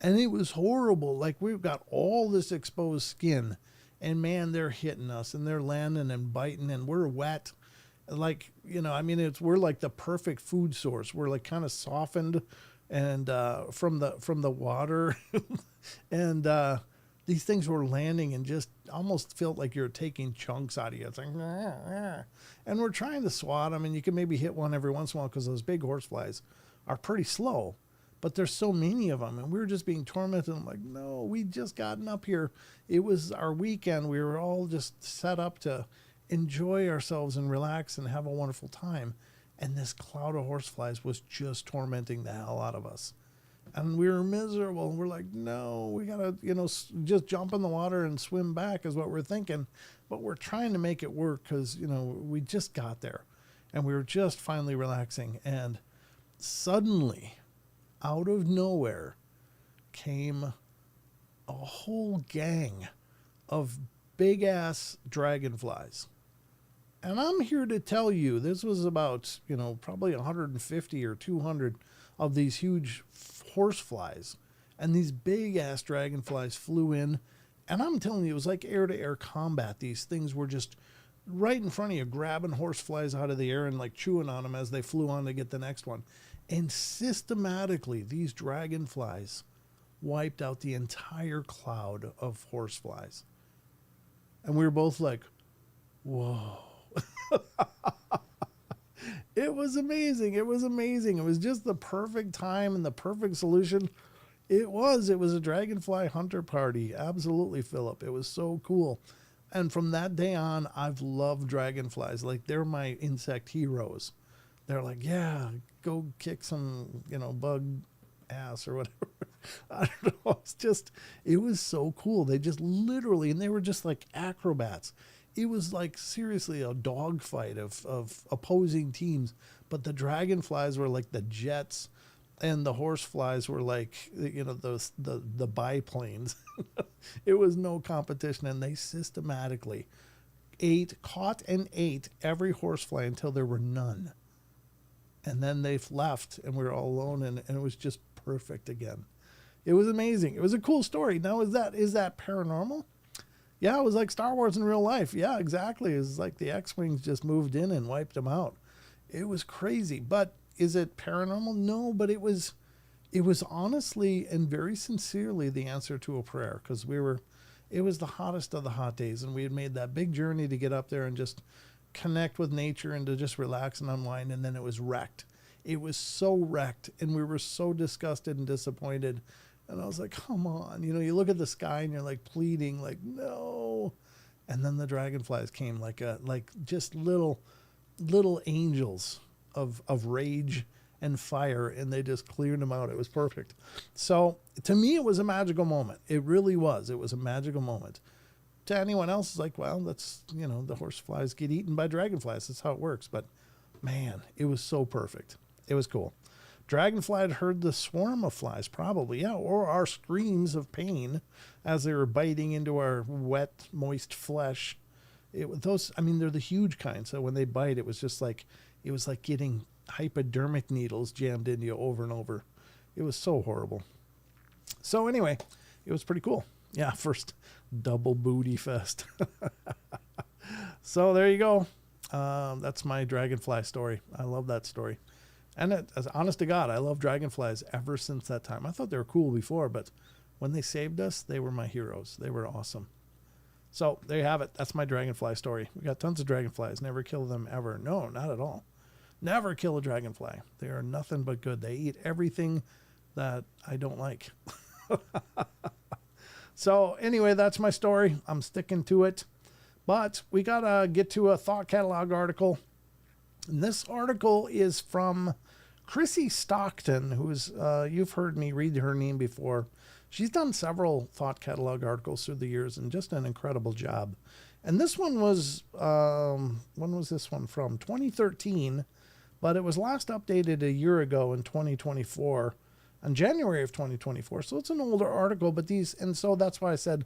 And it was horrible. Like, we've got all this exposed skin, and man, they're hitting us, and they're landing and biting, and we're wet. Like, we're like the perfect food source. We're like kind of softened and from the water. And these things were landing and just almost felt like you're taking chunks out of you. It's like, and we're trying to swat them, and you can maybe hit one every once in a while because those big horseflies are pretty slow, but there's so many of them, and we were just being tormented. I'm like, no, we just gotten up here. It was our weekend. We were all just set up to enjoy ourselves and relax and have a wonderful time. And this cloud of horseflies was just tormenting the hell out of us. And we were miserable. We're like, no, we got to, just jump in the water and swim back is what we're thinking. But we're trying to make it work because, we just got there. And we were just finally relaxing. And suddenly, out of nowhere, came a whole gang of big-ass dragonflies. And I'm here to tell you, this was about, probably 150 or 200 of these huge horseflies, and these big ass dragonflies flew in, and I'm telling you, it was like air-to-air combat. These things were just right in front of you, grabbing horseflies out of the air and like chewing on them as they flew on to get the next one. And systematically, these dragonflies wiped out the entire cloud of horseflies. And we were both like, whoa. It was amazing. It was amazing. It was just the perfect time and the perfect solution. It was a dragonfly hunter party. Absolutely, Philip. It was so cool. And from that day on, I've loved dragonflies. Like, they're my insect heroes. They're like, yeah, go kick some, bug ass or whatever. I don't know. It was so cool. They just literally, and they were just like acrobats. It was like seriously a dogfight of opposing teams, but the dragonflies were like the jets, and the horseflies were like the biplanes. It was no competition, and they systematically caught and ate every horsefly until there were none, and then they left, and we were all alone, and it was just perfect again. It was amazing. It was a cool story. Now, is that paranormal? Yeah, it was like Star Wars in real life. Yeah, exactly. It was like the X-Wings just moved in and wiped them out. It was crazy. But is it paranormal? No, but it was honestly and very sincerely the answer to a prayer, because it was the hottest of the hot days, and we had made that big journey to get up there and just connect with nature and to just relax and unwind, and then it was wrecked. It was so wrecked, and we were so disgusted and disappointed. And I was like, come on. You know, you look at the sky and you're like pleading, like, no. And then the dragonflies came like just little angels of rage and fire, and they just cleared them out. It was perfect. So to me, it was a magical moment. It really was. It was a magical moment. To anyone else, it's like, well, that's, you know, the horseflies get eaten by dragonflies. That's how it works. But man, it was so perfect. It was cool. Dragonfly had heard the swarm of flies, probably, yeah, or our screams of pain as they were biting into our wet, moist flesh. Those, I mean, they're the huge kind. So when they bite, it was like getting hypodermic needles jammed into you over and over. It was so horrible. So anyway, it was pretty cool. Yeah, first double booty fest. So there you go. That's my dragonfly story. I love that story. And as honest to God, I love dragonflies ever since that time. I thought they were cool before, but when they saved us, they were my heroes. They were awesome. So there you have it. That's my dragonfly story. We got tons of dragonflies. Never kill them ever. No, not at all. Never kill a dragonfly. They are nothing but good. They eat everything that I don't like. So anyway, that's my story. I'm sticking to it. But we got to get to a thought catalog article. And this article is from Chrissy Stockton, who's, you've heard me read her name before. She's done several thought catalog articles through the years and just an incredible job. And this one was, when was this one from? 2013, but it was last updated a year ago in 2024, in January of 2024. So it's an older article, but and so that's why I said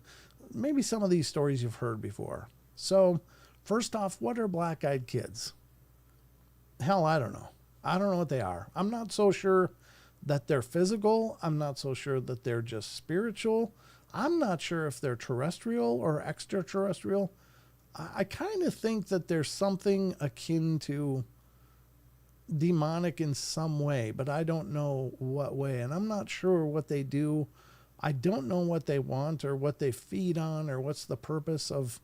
maybe some of these stories you've heard before. So first off, what are black-eyed kids? Hell, I don't know. I don't know what they are. I'm not so sure that they're physical. I'm not so sure that they're just spiritual. I'm not sure if they're terrestrial or extraterrestrial. I kind of think that there's something akin to demonic in some way, but I don't know what way. And I'm not sure what they do. I don't know what they want or what they feed on or what's the purpose of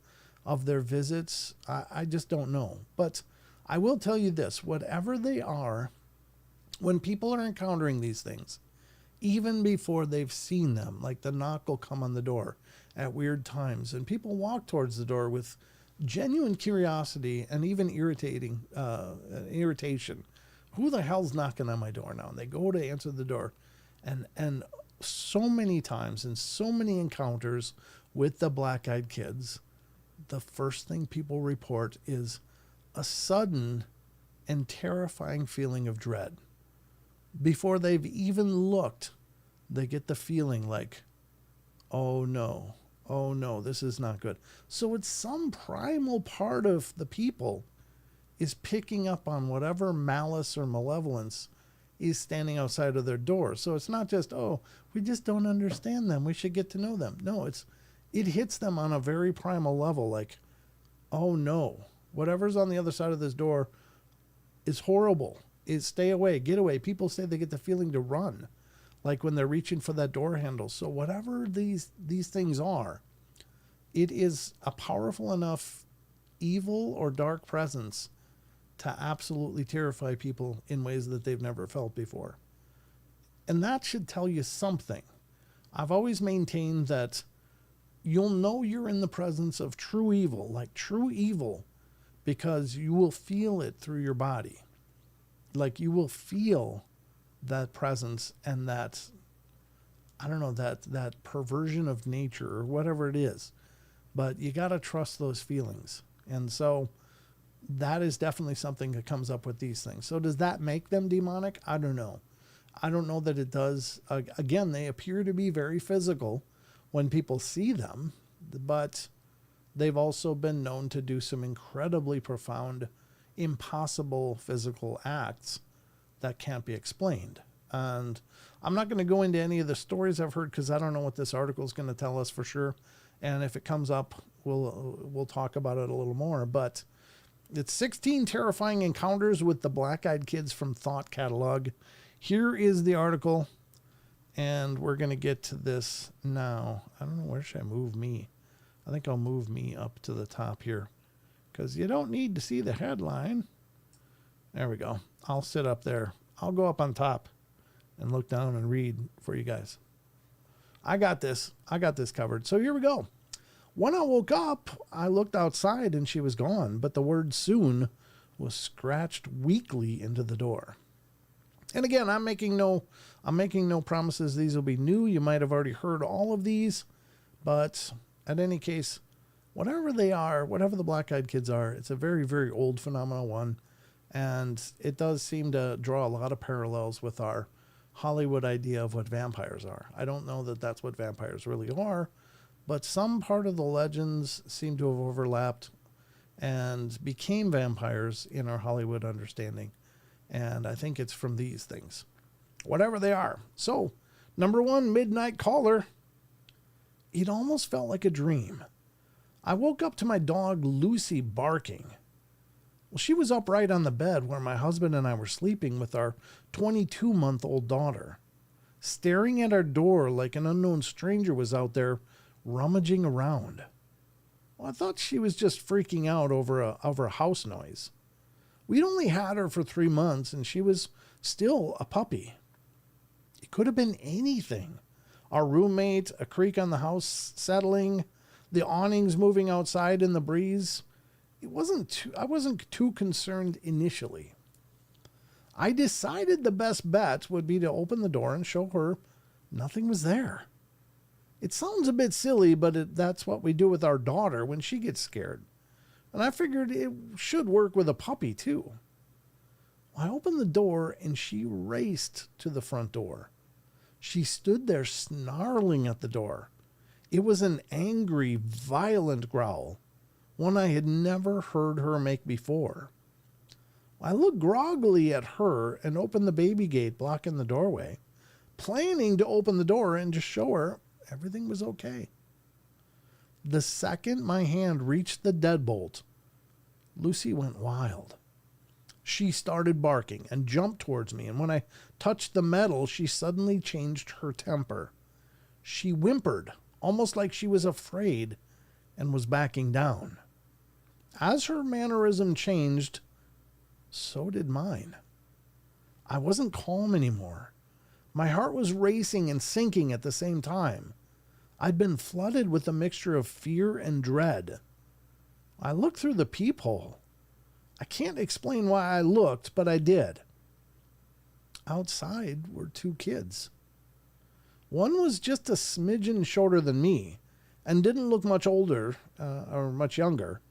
their visits. I just don't know. But I will tell you this, whatever they are, when people are encountering these things, even before they've seen them, like the knock will come on the door at weird times, and people walk towards the door with genuine curiosity and even irritation. Who the hell's knocking on my door now? And they go to answer the door. And so many times in so many encounters with the black-eyed kids, the first thing people report is a sudden and terrifying feeling of dread. Before they've even looked, they get the feeling like, oh no, this is not good. So it's some primal part of the people is picking up on whatever malice or malevolence is standing outside of their door. So it's not just, oh, we just don't understand them, we should get to know them. No, it hits them on a very primal level, like, oh no, whatever's on the other side of this door is horrible. Stay away, get away. People say they get the feeling to run, like when they're reaching for that door handle. So whatever these things are, it is a powerful enough evil or dark presence to absolutely terrify people in ways that they've never felt before. And that should tell you something. I've always maintained that you'll know you're in the presence of true evil, like true evil, because you will feel it through your body. Like you will feel that presence and that, I don't know, that perversion of nature or whatever it is. But you got to trust those feelings. And so that is definitely something that comes up with these things. So does that make them demonic? I don't know. I don't know that it does. Again, they appear to be very physical when people see them, but they've also been known to do some incredibly profound, impossible physical acts that can't be explained. And I'm not going to go into any of the stories I've heard because I don't know what this article is going to tell us for sure. And if it comes up, we'll talk about it a little more. But it's 16 terrifying encounters with the black-eyed kids from Thought Catalog. Here is the article, and we're going to get to this now. I don't know, where should I move me? I think I'll move me up to the top here because you don't need to see the headline. There we go. I'll sit up there. I'll go up on top and look down and read for you guys. I got this. I got this covered. So here we go. When I woke up, I looked outside and she was gone, but the word soon was scratched weakly into the door. And again, I'm making no promises these will be new. You might have already heard all of these, but in any case, whatever they are, whatever the black-eyed kids are, it's a very, very old phenomenon one, and it does seem to draw a lot of parallels with our Hollywood idea of what vampires are. I don't know that that's what vampires really are, but some part of the legends seem to have overlapped and became vampires in our Hollywood understanding. And I think it's from these things, whatever they are. So, number one, midnight caller. It almost felt like a dream. I woke up to my dog Lucy barking. Well, she was upright on the bed where my husband and I were sleeping with our 22-month-old daughter, staring at our door like an unknown stranger was out there rummaging around. Well, I thought she was just freaking out over a house noise. We'd only had her for 3 months, and she was still a puppy. It could have been anything. Our roommate, a creak on the house settling, the awnings moving outside in the breeze. I wasn't too concerned initially. I decided the best bet would be to open the door and show her nothing was there. It sounds a bit silly, but that's what we do with our daughter when she gets scared. And I figured it should work with a puppy too. I opened the door and she raced to the front door. She stood there snarling at the door. It was an angry, violent growl, one I had never heard her make before. I looked groggily at her and opened the baby gate blocking the doorway, planning to open the door and just show her everything was okay. The second my hand reached the deadbolt, Lucy went wild. She started barking and jumped towards me, and when I touched the metal, she suddenly changed her temper. She whimpered, almost like she was afraid and was backing down. As her mannerism changed, so did mine. I wasn't calm anymore. My heart was racing and sinking at the same time. I'd been flooded with a mixture of fear and dread. I looked through the peephole. I can't explain why I looked, but I did. Outside were 2 kids. One was just a smidgen shorter than me and didn't look much older or much younger.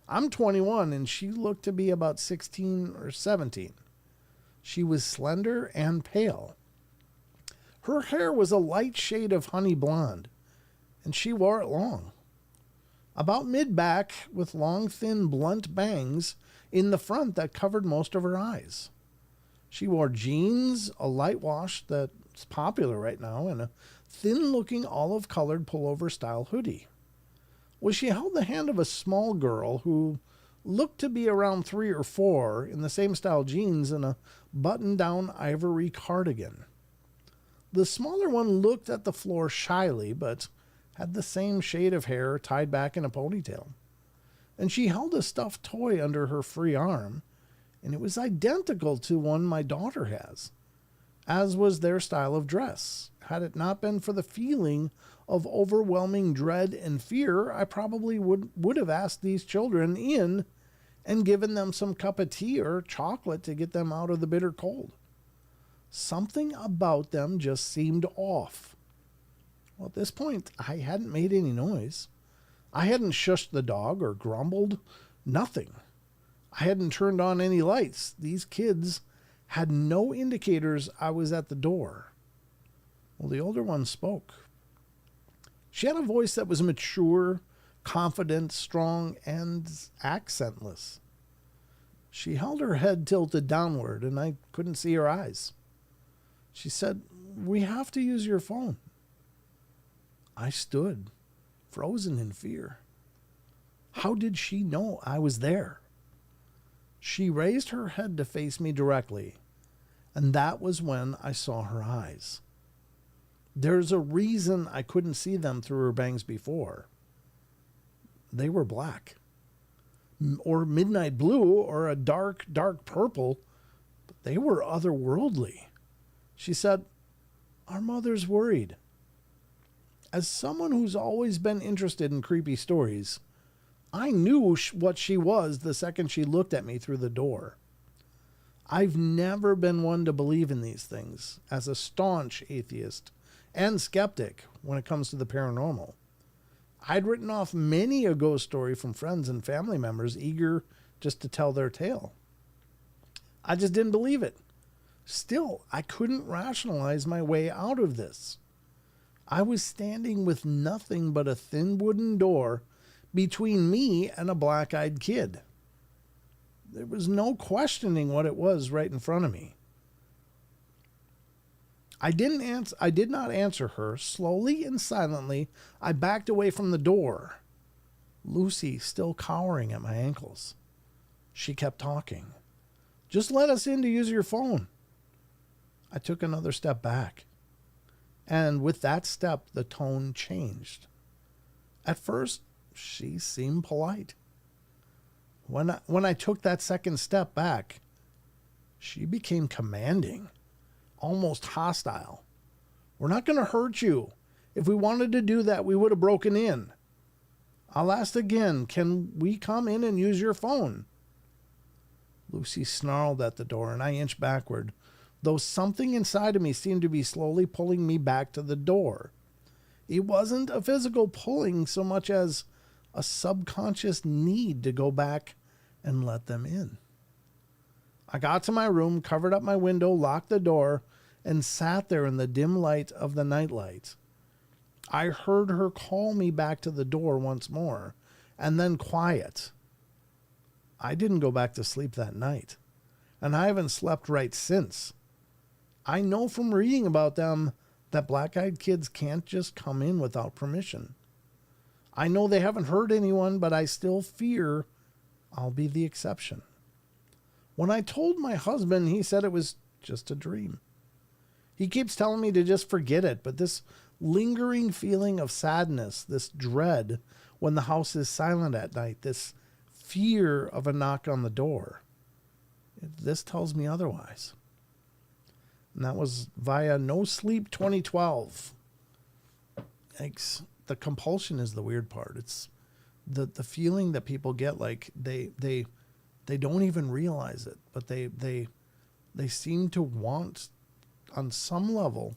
I'm 21 and she looked to be about 16 or 17. She was slender and pale. Her hair was a light shade of honey blonde, and she wore it long, about mid-back, with long, thin, blunt bangs in the front that covered most of her eyes. She wore jeans, a light wash that's popular right now, and a thin-looking olive-colored pullover-style hoodie. Well, she held the hand of a small girl who looked to be around 3 or 4 in the same style jeans and a button-down ivory cardigan. The smaller one looked at the floor shyly, but had the same shade of hair tied back in a ponytail. And she held a stuffed toy under her free arm, and it was identical to one my daughter has, as was their style of dress. Had it not been for the feeling of overwhelming dread and fear, I probably would have asked these children in and given them some cup of tea or chocolate to get them out of the bitter cold. Something about them just seemed off. Well, at this point, I hadn't made any noise. I hadn't shushed the dog or grumbled. Nothing. I hadn't turned on any lights. These kids had no indicators I was at the door. Well, the older one spoke. She had a voice that was mature, confident, strong, and accentless. She held her head tilted downward, and I couldn't see her eyes. She said, "We have to use your phone." I stood, frozen in fear. How did she know I was there? She raised her head to face me directly, and that was when I saw her eyes. There's a reason I couldn't see them through her bangs before. They were black, or midnight blue, or a dark, dark purple, but they were otherworldly. She said, "Our mother's worried." As someone who's always been interested in creepy stories, I knew what she was the second she looked at me through the door. I've never been one to believe in these things, as a staunch atheist and skeptic when it comes to the paranormal. I'd written off many a ghost story from friends and family members eager just to tell their tale. I just didn't believe it. Still, I couldn't rationalize my way out of this. I was standing with nothing but a thin wooden door between me and a black-eyed kid. There was no questioning what it was right in front of me. I did not answer her. Slowly and silently, I backed away from the door, Lucy still cowering at my ankles. She kept talking. "Just let us in to use your phone." I took another step back. And with that step, the tone changed. At first, she seemed polite. When I took that second step back, she became commanding, almost hostile. "We're not going to hurt you. If we wanted to do that, we would have broken in. I'll ask again, can we come in and use your phone?" Lucy snarled at the door, and I inched backward, though something inside of me seemed to be slowly pulling me back to the door. It wasn't a physical pulling so much as a subconscious need to go back and let them in. I got to my room, covered up my window, locked the door, and sat there in the dim light of the nightlight. I heard her call me back to the door once more, and then quiet. I didn't go back to sleep that night, and I haven't slept right since. I know from reading about them that black-eyed kids can't just come in without permission. I know they haven't hurt anyone, but I still fear I'll be the exception. When I told my husband, he said it was just a dream. He keeps telling me to just forget it, but this lingering feeling of sadness, this dread when the house is silent at night, this fear of a knock on the door, this tells me otherwise. And that was via No Sleep 2012. Yikes. The compulsion is the weird part. It's the feeling that people get like they don't even realize it, but they seem to want on some level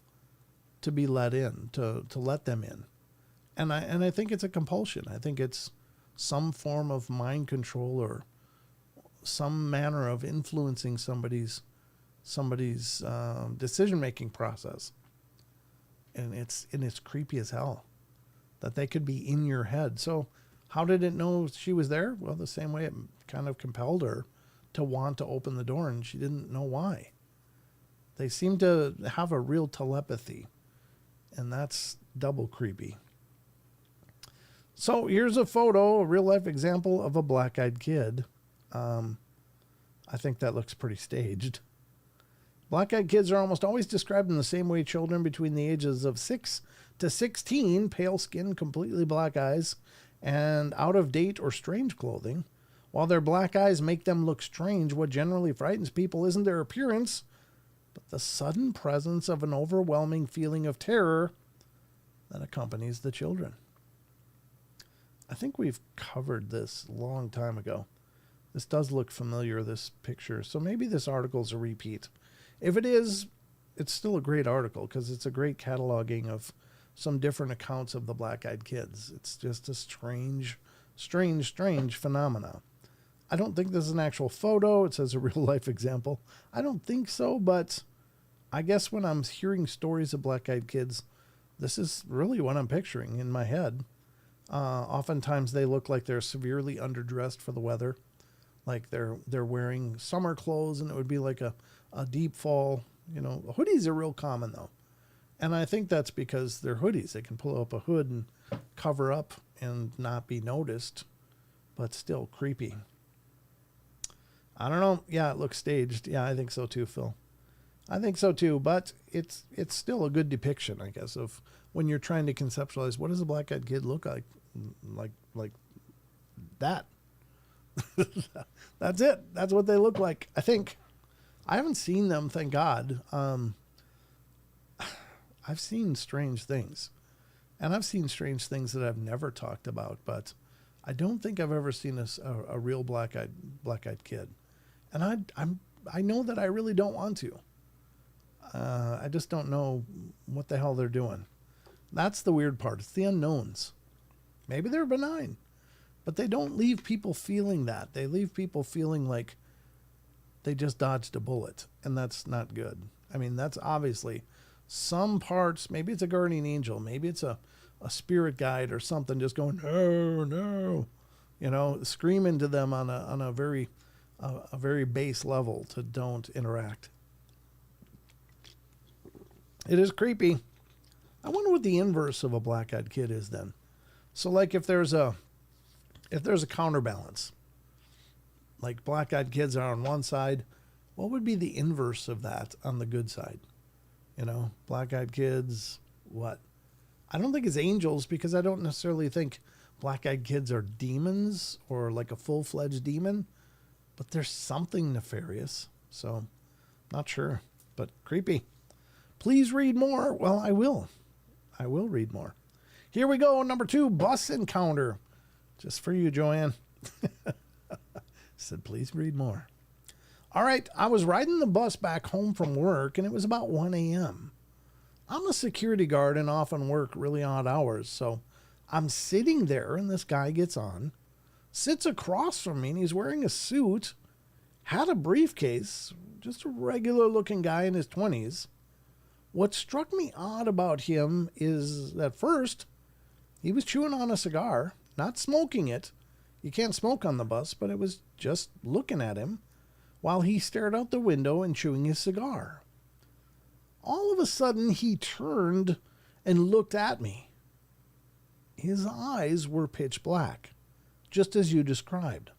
to be let in, to let them in. And I think it's a compulsion. I think it's some form of mind control or some manner of influencing somebody's decision-making process. And it's creepy as hell that they could be in your head. So how did it know she was there? Well, the same way it kind of compelled her to want to open the door, and she didn't know why. They seem to have a real telepathy, and that's double creepy. So here's a photo, a real-life example of a black-eyed kid. I think that looks pretty staged. Black-eyed kids are almost always described in the same way: children between the ages of 6 to 16, pale skin, completely black eyes, and out-of-date or strange clothing. While their black eyes make them look strange, what generally frightens people isn't their appearance, but the sudden presence of an overwhelming feeling of terror that accompanies the children. I think we've covered this a long time ago. This does look familiar, this picture, so maybe this article's a repeat. If it is, it's still a great article because it's a great cataloging of some different accounts of the black-eyed kids. It's just a strange phenomena. I don't think this is an actual photo. It says a real-life example. I don't think so, but I guess when I'm hearing stories of black-eyed kids, this is really what I'm picturing in my head. Oftentimes they look like they're severely underdressed for the weather, like they're wearing summer clothes, and it would be like a deep fall. You know, hoodies are real common though, and I think that's because they're hoodies. They can pull up a hood and cover up and not be noticed, but still creepy. I don't know. Yeah, it looks staged. Yeah, I think so too, Phil. I think so too, but it's still a good depiction, I guess, of when you're trying to conceptualize what does a black-eyed kid look like that. That's it. That's what they look like, I think. I haven't seen them, thank God. I've seen strange things. And I've seen strange things that I've never talked about, but I don't think I've ever seen a real black-eyed kid. And I know that I really don't want to. I just don't know what the hell they're doing. That's the weird part. It's the unknowns. Maybe they're benign, but they don't leave people feeling that. They leave people feeling like they just dodged a bullet, and that's not good. I mean, that's obviously some parts. Maybe it's a guardian angel. Maybe it's a spirit guide or something just going, no, no, screaming to them on a very base level to don't interact. It is creepy. I wonder what the inverse of a black-eyed kid is then. So like if there's a counterbalance, like black-eyed kids are on one side, what would be the inverse of that on the good side? Black-eyed kids, what? I don't think it's angels, because I don't necessarily think black-eyed kids are demons or like a full-fledged demon, but there's something nefarious. So, not sure, but creepy. Please read more. Well, I will. I will read more. Here we go. Number 2, bus encounter. Just for you, Joanne. Said, please read more. All right. I was riding the bus back home from work, and it was about 1 a.m. I'm a security guard and often work really odd hours. So I'm sitting there, and this guy gets on, sits across from me, and he's wearing a suit, had a briefcase, just a regular looking guy in his 20s. What struck me odd about him is that first, he was chewing on a cigar, not smoking it. You can't smoke on the bus, but it was just looking at him while he stared out the window and chewing his cigar. All of a sudden, he turned and looked at me. His eyes were pitch black, just as you described.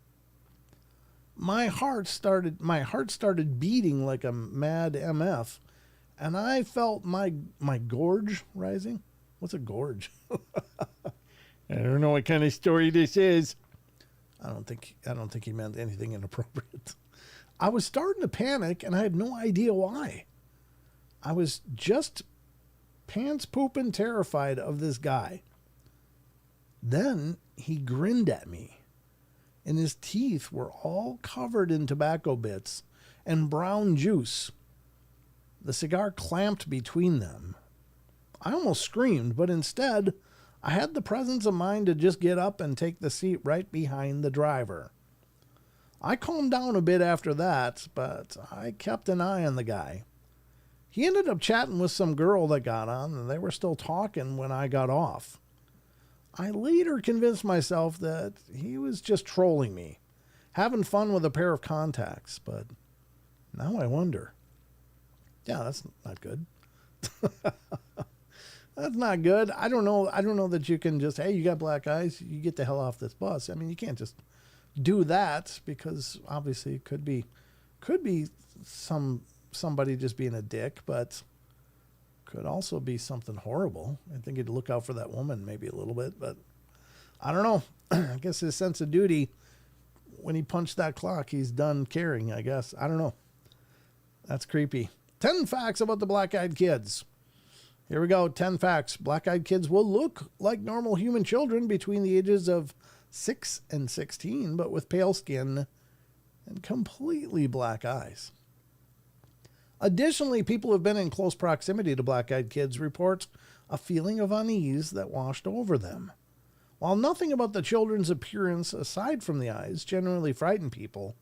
My heart started beating like a mad MF, and I felt my gorge rising. What's a gorge? I don't know what kind of story this is. I don't think he meant anything inappropriate. I was starting to panic, and I had no idea why. I was just pants pooping terrified of this guy. Then he grinned at me, and his teeth were all covered in tobacco bits and brown juice. The cigar clamped between them. I almost screamed, but instead, I had the presence of mind to just get up and take the seat right behind the driver. I calmed down a bit after that, but I kept an eye on the guy. He ended up chatting with some girl that got on, and they were still talking when I got off. I later convinced myself that he was just trolling me, having fun with a pair of contacts, but now I wonder. Yeah, that's not good. That's not good. I don't know that you can just, hey, you got black eyes, you get the hell off this bus. I mean, you can't just do that, because obviously it could be somebody just being a dick, but could also be something horrible. I think he'd look out for that woman maybe a little bit, but I don't know. I guess his sense of duty, when he punched that clock, he's done caring, I guess. I don't know. That's creepy. 10 facts about the black-eyed kids. Here we go. 10 facts. Black-eyed kids will look like normal human children between the ages of 6 and 16, but with pale skin and completely black eyes. Additionally, people who have been in close proximity to black-eyed kids report a feeling of unease that washed over them. While nothing about the children's appearance, aside from the eyes, generally frightened people,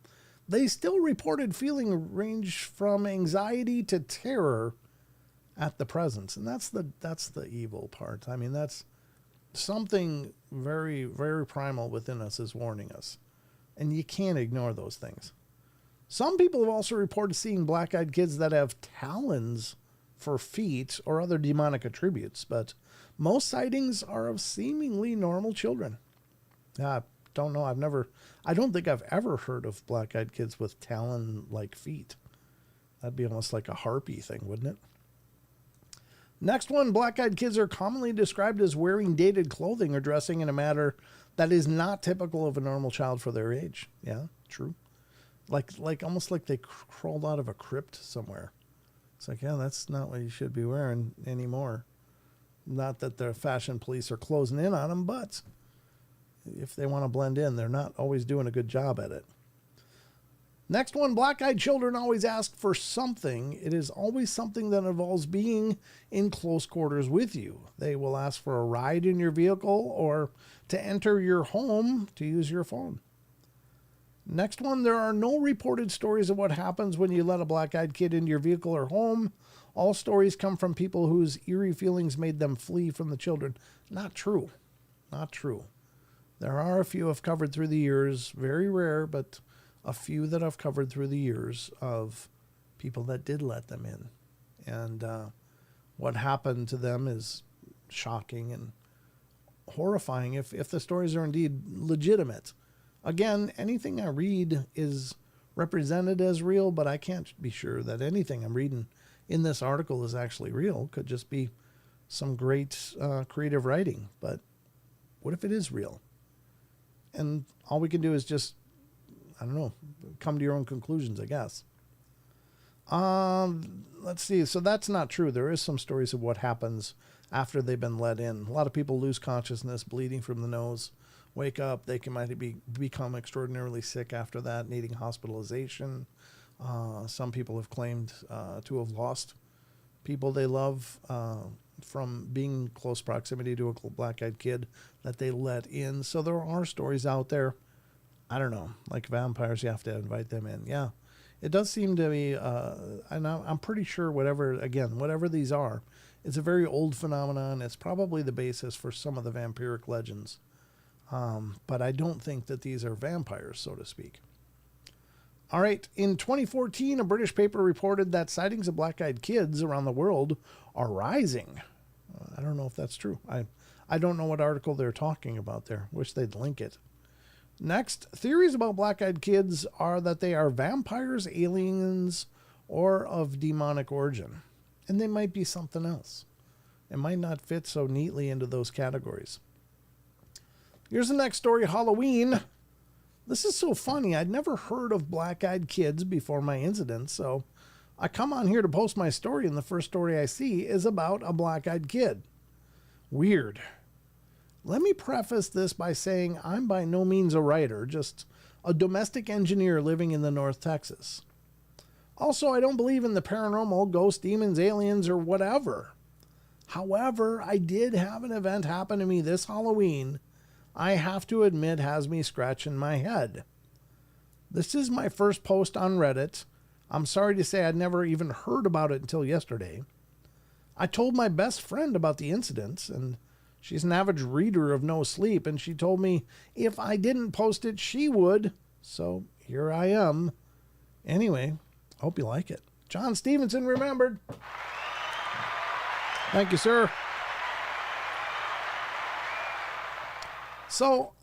they still reported feeling range from anxiety to terror at the presence. And that's the evil part. I mean, that's something very, very primal within us is warning us. And you can't ignore those things. Some people have also reported seeing black-eyed kids that have talons for feet or other demonic attributes, but most sightings are of seemingly normal children. Don't know. I don't think I've ever heard of black-eyed kids with talon-like feet. That'd be almost like a harpy thing, wouldn't it? Next one, black-eyed kids are commonly described as wearing dated clothing or dressing in a manner that is not typical of a normal child for their age. Yeah, true. Like almost like they crawled out of a crypt somewhere. It's like, yeah, that's not what you should be wearing anymore. Not that the fashion police are closing in on them, but if they want to blend in, they're not always doing a good job at it. Next one, black-eyed children always ask for something. It is always something that involves being in close quarters with you. They will ask for a ride in your vehicle or to enter your home to use your phone. Next one, there are no reported stories of what happens when you let a black-eyed kid into your vehicle or home. All stories come from people whose eerie feelings made them flee from the children. Not true. Not true. There are a few I've covered through the years, very rare, but a few that I've covered through the years of people that did let them in. And what happened to them is shocking and horrifying if the stories are indeed legitimate. Again, anything I read is represented as real, but I can't be sure that anything I'm reading in this article is actually real. Could just be some great creative writing. But what if it is real? And all we can do is just, I don't know, come to your own conclusions, I guess. Let's see. So that's not true. There is some stories of what happens after they've been let in. A lot of people lose consciousness, bleeding from the nose, wake up. They might become extraordinarily sick after that, needing hospitalization. Some people have claimed to have lost people they love from being in close proximity to a black-eyed kid that they let in. So there are stories out there. I don't know, like vampires, you have to invite them in. Yeah, it does seem to be, and I'm pretty sure whatever these are, it's a very old phenomenon. It's probably the basis for some of the vampiric legends. But I don't think that these are vampires, so to speak. All right, in 2014, a British paper reported that sightings of black-eyed kids around the world are rising. I don't know if that's true. I don't know what article they're talking about there. Wish they'd link it. Next, theories about black-eyed kids are that they are vampires, aliens, or of demonic origin. And they might be something else. It might not fit so neatly into those categories. Here's the next story, Halloween. This is so funny. I'd never heard of black-eyed kids before my incident, so I come on here to post my story, and the first story I see is about a black-eyed kid. Weird. Let me preface this by saying I'm by no means a writer, just a domestic engineer living in the North Texas. Also, I don't believe in the paranormal, ghosts, demons, aliens, or whatever. However, I did have an event happen to me this Halloween I have to admit has me scratching my head. This is my first post on Reddit. I'm sorry to say I'd never even heard about it until yesterday. I told my best friend about the incident, and she's an avid reader of no sleep, and she told me if I didn't post it, she would. So here I am. Anyway, hope you like it. John Stevenson remembered. Thank you, sir. So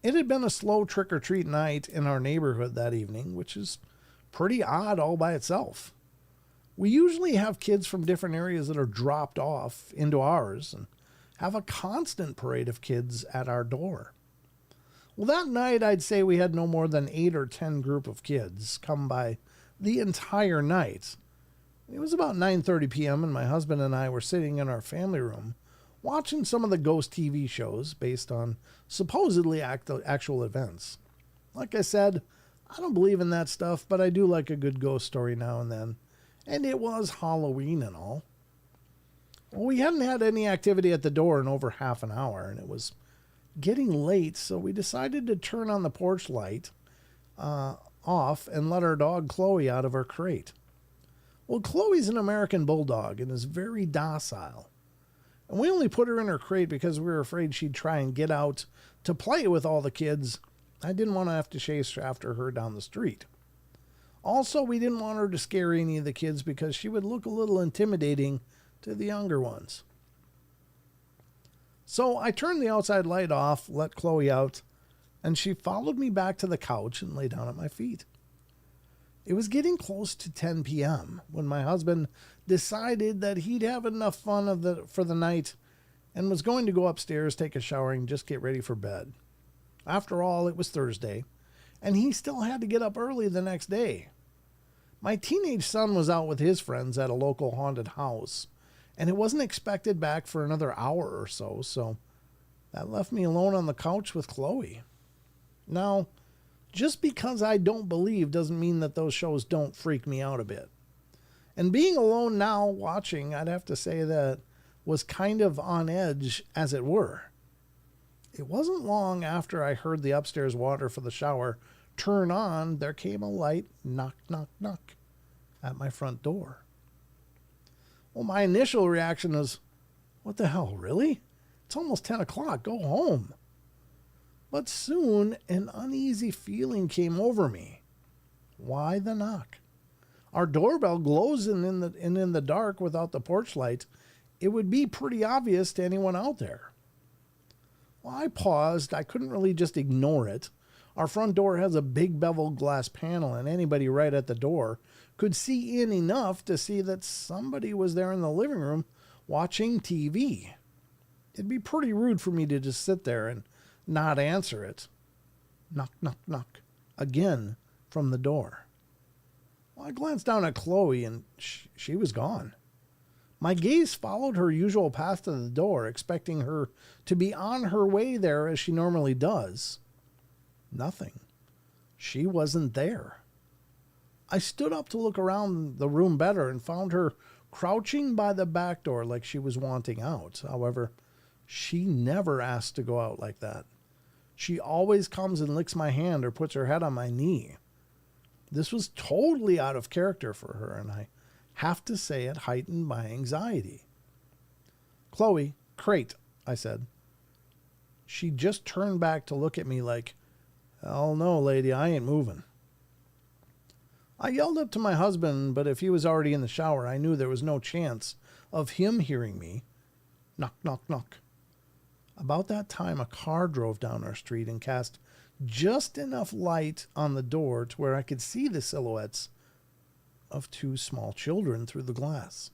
it had been a slow trick-or-treat night in our neighborhood that evening, which is pretty odd all by itself. We usually have kids from different areas that are dropped off into ours and have a constant parade of kids at our door. Well, that night I'd say we had no more than 8 or 10 group of kids come by the entire night. It was about 9:30 p.m. and my husband and I were sitting in our family room watching some of the ghost TV shows based on supposedly actual events. Like I said, I don't believe in that stuff, but I do like a good ghost story now and then. And it was Halloween and all. Well, we hadn't had any activity at the door in over half an hour, and it was getting late, so we decided to turn on the porch light off and let our dog Chloe out of her crate. Well, Chloe's an American bulldog and is very docile. And we only put her in her crate because we were afraid she'd try and get out to play with all the kids. I didn't want to have to chase after her down the street. Also, we didn't want her to scare any of the kids because she would look a little intimidating to the younger ones. So I turned the outside light off, let Chloe out, and she followed me back to the couch and lay down at my feet. It was getting close to 10 p.m. when my husband decided that he'd have enough fun for the night and was going to go upstairs, take a shower, and just get ready for bed. After all, it was Thursday, and he still had to get up early the next day. My teenage son was out with his friends at a local haunted house, and it wasn't expected back for another hour or so, so that left me alone on the couch with Chloe. Now, just because I don't believe doesn't mean that those shows don't freak me out a bit. And being alone now watching, I'd have to say that was kind of on edge, as it were. It wasn't long after I heard the upstairs water for the shower turn on, there came a light knock, knock, knock at my front door. Well, my initial reaction was, what the hell, really? It's almost 10 o'clock, go home. But soon an uneasy feeling came over me. Why the knock? Our doorbell glows in the dark without the porch light. It would be pretty obvious to anyone out there. Well, I paused. I couldn't really just ignore it. Our front door has a big beveled glass panel, and anybody right at the door could see in enough to see that somebody was there in the living room watching TV. It'd be pretty rude for me to just sit there and not answer it. Knock, knock, knock. Again from the door. Well, I glanced down at Chloe, and she was gone. My gaze followed her usual path to the door, expecting her to be on her way there as she normally does. Nothing. She wasn't there. I stood up to look around the room better and found her crouching by the back door like she was wanting out. However, she never asks to go out like that. She always comes and licks my hand or puts her head on my knee. This was totally out of character for her, and I have to say it heightened my anxiety. Chloe, crate, I said. She just turned back to look at me like, hell no, lady, I ain't moving. I yelled up to my husband, but if he was already in the shower, I knew there was no chance of him hearing me. Knock, knock, knock. About that time, a car drove down our street and cast just enough light on the door to where I could see the silhouettes of two small children through the glass.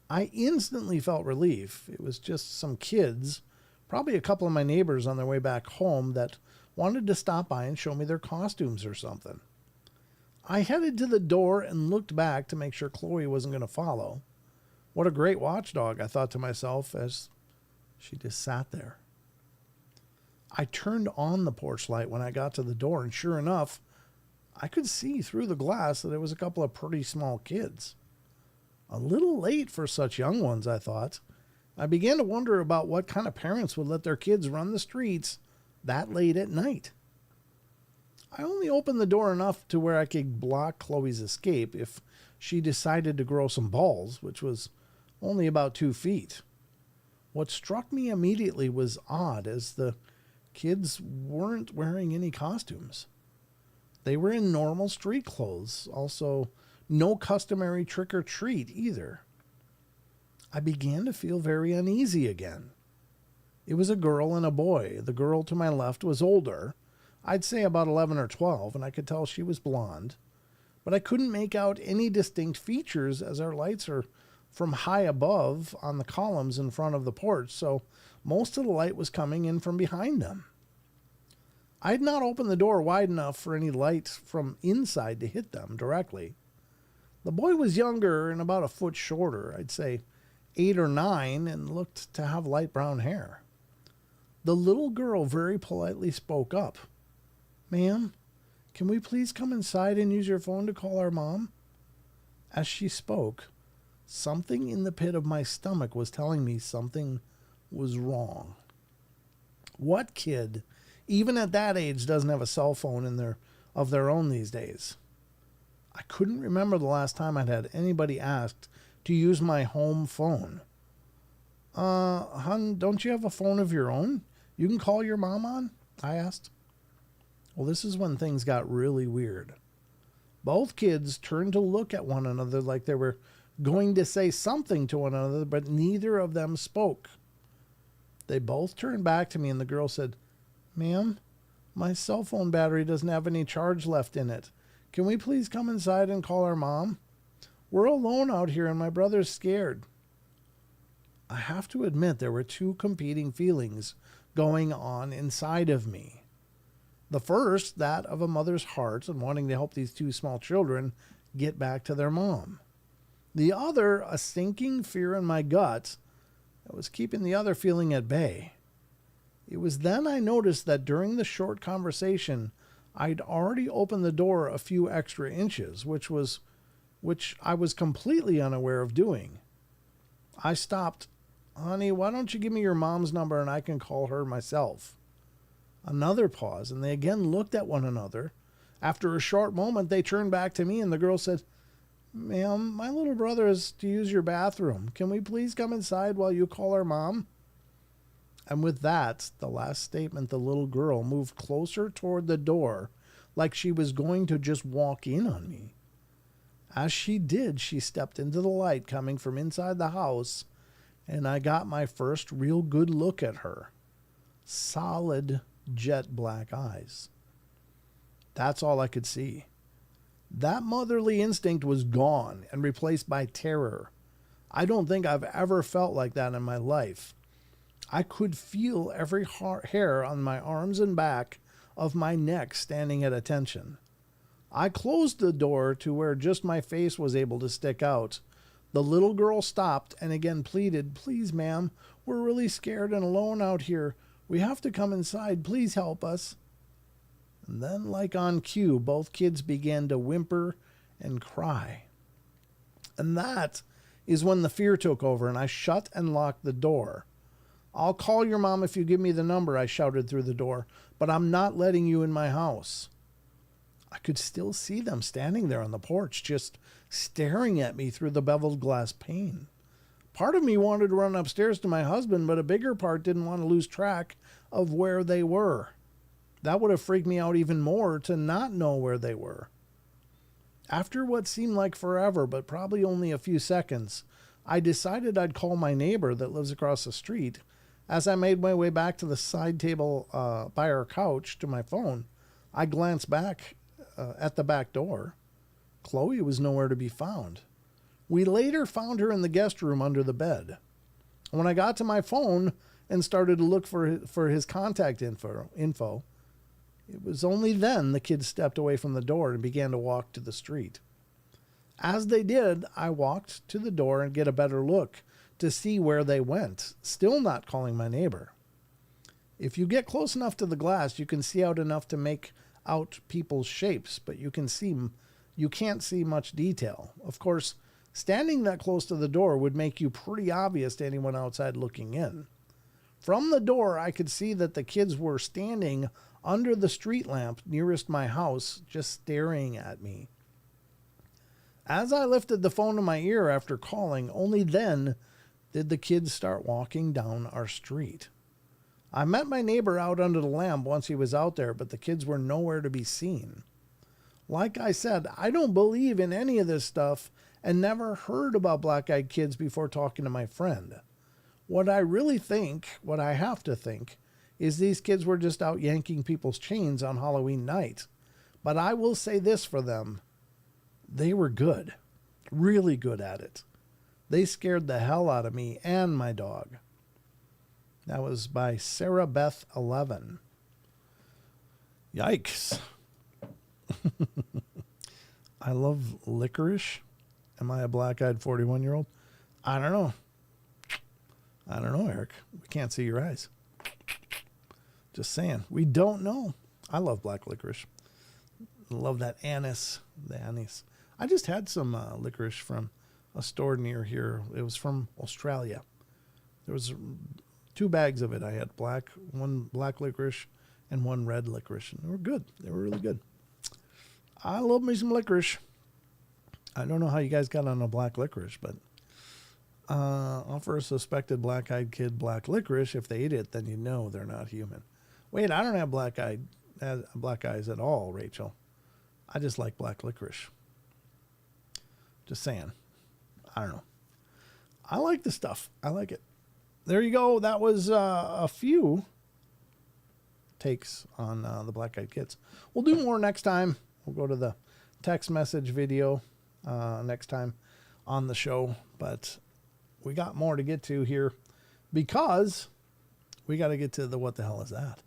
I instantly felt relief. It was just some kids, probably a couple of my neighbors on their way back home, that wanted to stop by and show me their costumes or something. I headed to the door and looked back to make sure Chloe wasn't going to follow. What a great watchdog, I thought to myself as she just sat there. I turned on the porch light when I got to the door, and sure enough, I could see through the glass that it was a couple of pretty small kids. A little late for such young ones, I thought. I began to wonder about what kind of parents would let their kids run the streets that late at night. I only opened the door enough to where I could block Chloe's escape if she decided to grow some balls, which was only about 2 feet. What struck me immediately was odd, as the kids weren't wearing any costumes. They were in normal street clothes, also no customary trick or treat either. I began to feel very uneasy again. It was a girl and a boy. The girl to my left was older, I'd say about 11 or 12, and I could tell she was blonde, but I couldn't make out any distinct features as our lights are from high above on the columns in front of the porch, so most of the light was coming in from behind them. I had not opened the door wide enough for any light from inside to hit them directly. The boy was younger and about a foot shorter, I'd say 8 or 9, and looked to have light brown hair. The little girl very politely spoke up. "Ma'am, can we please come inside and use your phone to call our mom?" As she spoke, something in the pit of my stomach was telling me something was wrong. What kid, even at that age, doesn't have a cell phone of their own these days? I couldn't remember the last time I'd had anybody asked to use my home phone. Hun, don't you have a phone of your own you can call your mom on?" I asked. Well, this is when things got really weird. Both kids turned to look at one another like they were going to say something to one another, but neither of them spoke. They both turned back to me, and the girl said, "Ma'am, my cell phone battery doesn't have any charge left in it. Can we please come inside and call our mom? We're alone out here and my brother's scared." I have to admit there were two competing feelings going on inside of me. The first, that of a mother's heart and wanting to help these two small children get back to their mom. The other, a sinking fear in my gut that was keeping the other feeling at bay. It was then I noticed that during the short conversation, I'd already opened the door a few extra inches, which I was completely unaware of doing. I stopped. Honey, why don't you give me your mom's number and I can call her myself? Another pause, and they again looked at one another. After a short moment, they turned back to me, and the girl said, Ma'am, my little brother is to use your bathroom. Can we please come inside while you call our mom? And with that, the last statement, the little girl moved closer toward the door, like she was going to just walk in on me. As she did, she stepped into the light coming from inside the house, and I got my first real good look at her. Solid jet black eyes. That's all I could see. That motherly instinct was gone and replaced by terror. I don't think I've ever felt like that in my life. I could feel every hair on my arms and back of my neck standing at attention. I closed the door to where just my face was able to stick out. The little girl stopped and again pleaded, Please, ma'am, we're really scared and alone out here. We have to come inside. Please help us. And then, like on cue, both kids began to whimper and cry. And that is when the fear took over, and I shut and locked the door. I'll call your mom if you give me the number, I shouted through the door, but I'm not letting you in my house. I could still see them standing there on the porch, just staring at me through the beveled glass pane. Part of me wanted to run upstairs to my husband, but a bigger part didn't want to lose track of where they were. That would have freaked me out even more to not know where they were. After what seemed like forever, but probably only a few seconds, I decided I'd call my neighbor that lives across the street. As I made my way back to the side table by our couch to my phone, I glanced back at the back door. Chloe was nowhere to be found. We later found her in the guest room under the bed. When I got to my phone and started to look for his contact info, it was only then the kids stepped away from the door and began to walk to the street. As they did, I walked to the door and get a better look to see where they went, still not calling my neighbor. If you get close enough to the glass, you can see out enough to make out people's shapes, but you can't see much detail. Of course, standing that close to the door would make you pretty obvious to anyone outside looking in. From the door, I could see that the kids were standing under the street lamp nearest my house, just staring at me. As I lifted the phone to my ear after calling, only then did the kids start walking down our street. I met my neighbor out under the lamp once he was out there, but the kids were nowhere to be seen. Like I said, I don't believe in any of this stuff and never heard about black-eyed kids before talking to my friend. What I have to think, is these kids were just out yanking people's chains on Halloween night. But I will say this for them. They were good. Really good at it. They scared the hell out of me and my dog. That was by Sarah Beth 11. Yikes. I love licorice. Am I a black-eyed 41-year-old? I don't know, Eric. We can't see your eyes. Just saying. We don't know. I love black licorice. Love that anise. The anise. I just had some licorice from a store near here. It was from Australia. There was 2 bags of it. I had one black licorice and one red licorice. And they were good. They were really good. I love me some licorice. I don't know how you guys got on a black licorice, but offer a suspected black-eyed kid black licorice. If they eat it, then you know they're not human. Wait, I don't have black eyes at all, Rachel. I just like black licorice. Just saying. I don't know. I like the stuff. I like it. There you go. That was a few takes on the black-eyed kids. We'll do more next time. We'll go to the text message video next time on the show. But we got more to get to here because we got to get to the what the hell is that?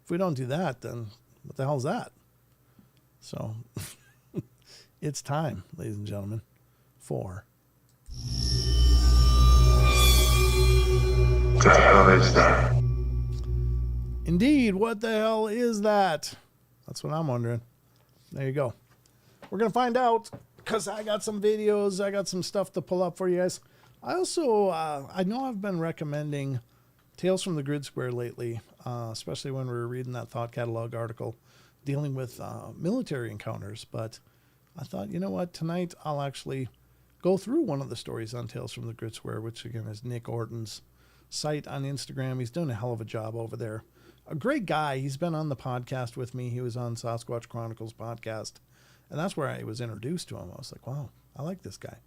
If we don't do that, then what the hell is that? So it's time, ladies and gentlemen, for the hell is that? Indeed, what the hell is that? That's what I'm wondering. There you go. We're going to find out because I got some videos. I got some stuff to pull up for you guys. I also, I know I've been recommending Tales from the Grid Square lately, especially when we were reading that Thought Catalog article dealing with military encounters. But I thought, you know what, tonight I'll actually go through one of the stories on Tales from the Grid Square, which again is Nick Orton's site on Instagram. He's doing a hell of a job over there. A great guy. He's been on the podcast with me. He was on Sasquatch Chronicles podcast. And that's where I was introduced to him. I was like, wow, I like this guy.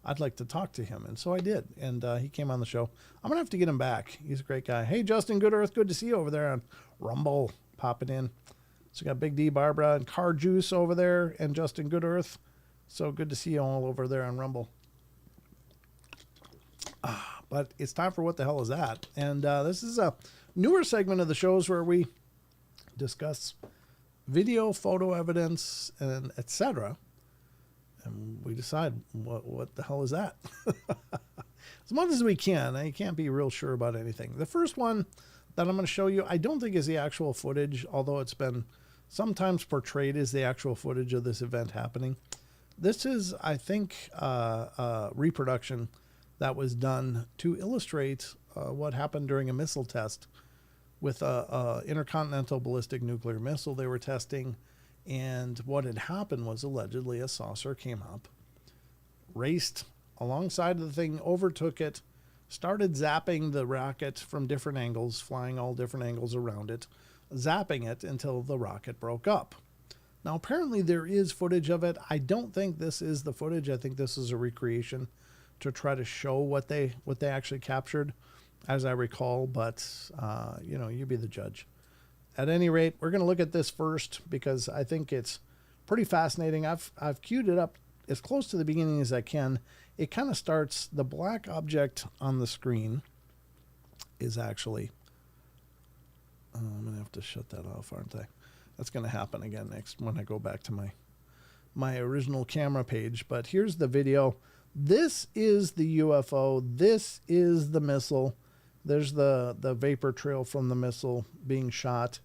I'd like to talk to him. And so I did. And he came on the show. I'm going to have to get him back. He's a great guy. Hey, Justin Good Earth. Good to see you over there on Rumble. Popping in. So we got Big D, Barbara, and Car Juice over there. And Justin Good Earth. So good to see you all over there on Rumble. But it's time for What the Hell Is That? And this is a newer segment of the shows where we discuss video, photo evidence, and etc. And we decide what the hell is that? As much as we can. I can't be real sure about anything. The first one that I'm going to show you, I don't think is the actual footage, although it's been sometimes portrayed as the actual footage of this event happening. This is, I think, a reproduction that was done to illustrate what happened during a missile test with a intercontinental ballistic nuclear missile they were testing. And what had happened was allegedly a saucer came up, raced alongside of the thing, overtook it, started zapping the rocket from different angles, flying all different angles around it, zapping it until the rocket broke up. Now, apparently there is footage of it. I don't think this is the footage. I think this is a recreation to try to show what they actually captured, as I recall. But, you be the judge. At any rate, we're going to look at this first because I think it's pretty fascinating. I've queued it up as close to the beginning as I can. It kind of starts, the black object on the screen is actually, I'm going to have to shut that off, aren't I? That's going to happen again next when I go back to my original camera page. But here's the video. This is the UFO. This is the missile. There's the vapor trail from the missile being shot.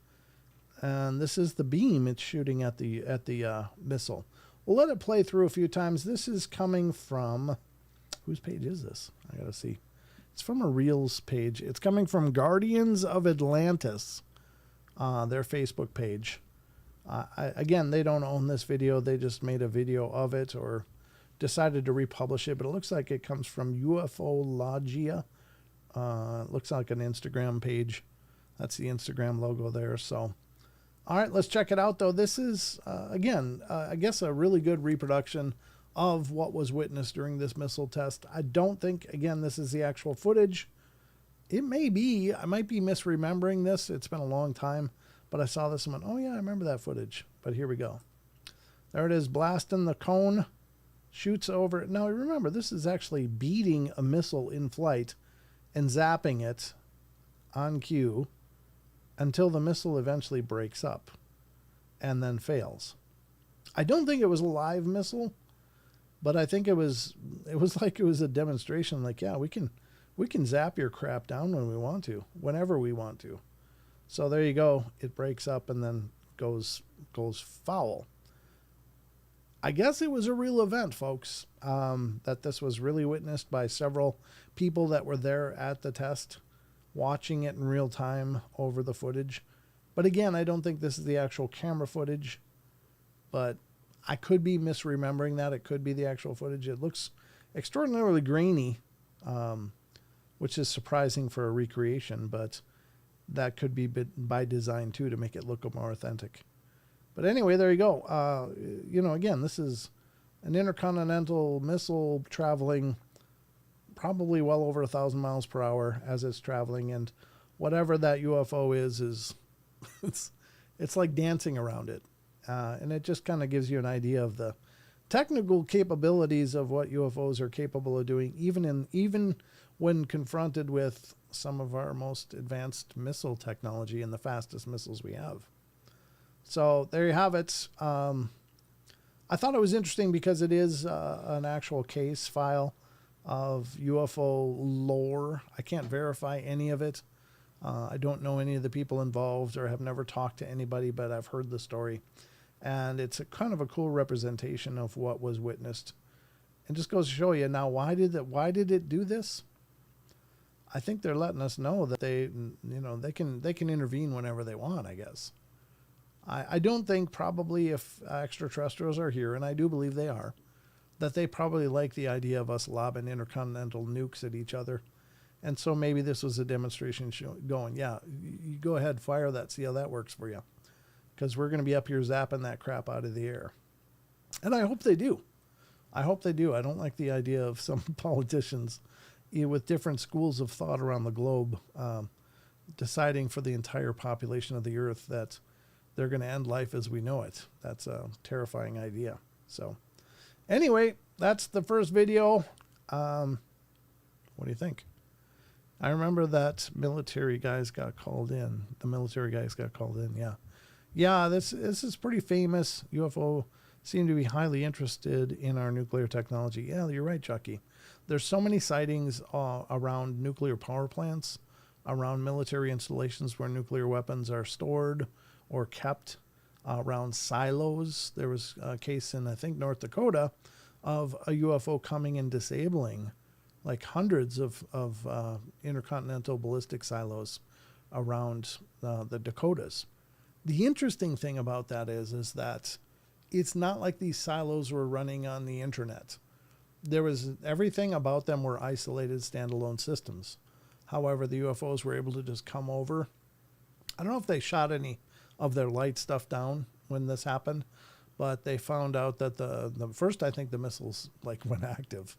And this is the beam it's shooting at the missile. We'll let it play through a few times. This is coming from, whose page is this? I got to see. It's from a Reels page. It's coming from Guardians of Atlantis, their Facebook page. Again, they don't own this video. They just made a video of it or decided to republish it. But it looks like it comes from UFOlogia. It looks like an Instagram page. That's the Instagram logo there. So, all right, let's check it out, though. This is, again, I guess a really good reproduction of what was witnessed during this missile test. I don't think, again, this is the actual footage. It may be. I might be misremembering this. It's been a long time. But I saw this and went, oh, yeah, I remember that footage. But here we go. There it is, blasting the cone. Shoots over. Now, remember, this is actually beating a missile in flight and zapping it on cue until the missile eventually breaks up and then fails. I don't think it was a live missile, but I think it was like it was a demonstration. Like, yeah, we can zap your crap down when we want to, whenever we want to. So there you go. It breaks up and then goes foul. I guess it was a real event, folks, that this was really witnessed by several people that were there at the test, watching it in real time over the footage. But again, I don't think this is the actual camera footage, but I could be misremembering that. It could be the actual footage. It looks extraordinarily grainy, which is surprising for a recreation, but that could be by design too, to make it look more authentic. But anyway, there you go. Again, this is an intercontinental missile traveling probably well over 1,000 miles per hour as it's traveling. And whatever that UFO is it's like dancing around it. And it just kind of gives you an idea of the technical capabilities of what UFOs are capable of doing, even when confronted with some of our most advanced missile technology and the fastest missiles we have. So there you have it. I thought it was interesting because it is an actual case file of UFO lore. I can't verify any of it. I don't know any of the people involved or have never talked to anybody, but I've heard the story. And it's a kind of a cool representation of what was witnessed. And just goes to show you now, why did it do this? I think they're letting us know that they can intervene whenever they want, I guess. I don't think probably if extraterrestrials are here, and I do believe they are, that they probably like the idea of us lobbing intercontinental nukes at each other. And so maybe this was a demonstration going, yeah, you go ahead, fire that, see how that works for you. Because we're going to be up here zapping that crap out of the air. And I hope they do. I hope they do. I don't like the idea of some politicians with different schools of thought around the globe deciding for the entire population of the earth that they're going to end life as we know it. That's a terrifying idea. So anyway, that's the first video. What do you think? I remember that military guys got called in. The military guys got called in, yeah. Yeah, this is pretty famous. UFO seem to be highly interested in our nuclear technology. Yeah, you're right, Chucky. There's so many sightings around nuclear power plants, around military installations where nuclear weapons are stored or kept, around silos. There was a case in, I think, North Dakota of a UFO coming and disabling like hundreds of intercontinental ballistic silos around the Dakotas. The interesting thing about that is that it's not like these silos were running on the internet. There was everything about them were isolated standalone systems. However, the UFOs were able to just come over. I don't know if they shot any of their light stuff down when this happened, but they found out that the first, I think the missiles like went active,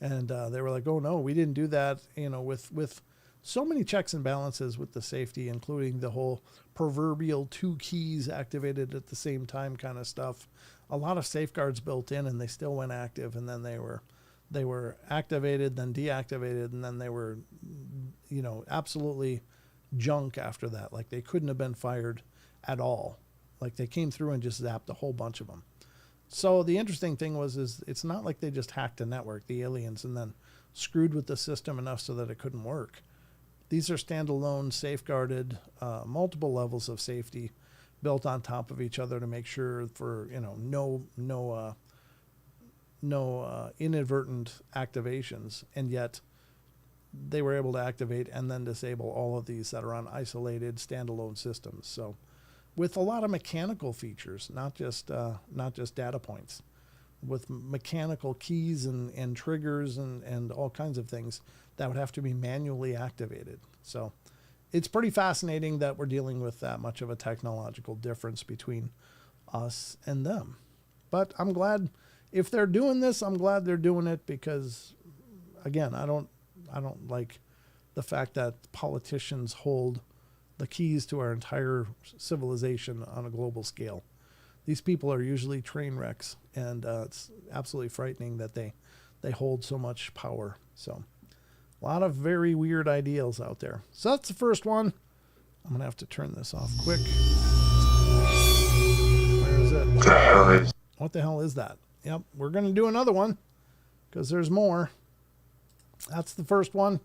and they were like, oh no, we didn't do that. You know, with so many checks and balances with the safety, including the whole proverbial 2 keys activated at the same time kind of stuff. A lot of safeguards built in, and they still went active, and then they were activated, then deactivated, and then they were, you know, absolutely junk after that. Like they couldn't have been fired at all. Like they came through and just zapped a whole bunch of them. So the interesting thing is it's not like they just hacked a network, the aliens, and then screwed with the system enough so that it couldn't work. These are standalone, safeguarded, multiple levels of safety built on top of each other to make sure for, you know, no inadvertent activations. And yet they were able to activate and then disable all of these that are on isolated standalone systems. So with a lot of mechanical features, not just data points, with mechanical keys and triggers and all kinds of things that would have to be manually activated. So it's pretty fascinating that we're dealing with that much of a technological difference between us and them. But I'm glad if they're doing this, I'm glad they're doing it because, again, I don't like the fact that politicians hold the keys to our entire civilization on a global scale. These people are usually train wrecks, and it's absolutely frightening that they hold so much power. So a lot of very weird ideals out there. So that's the first one. I'm going to have to turn this off quick. Where is it? What the hell is that? Yep, we're going to do another one because there's more. That's the first one.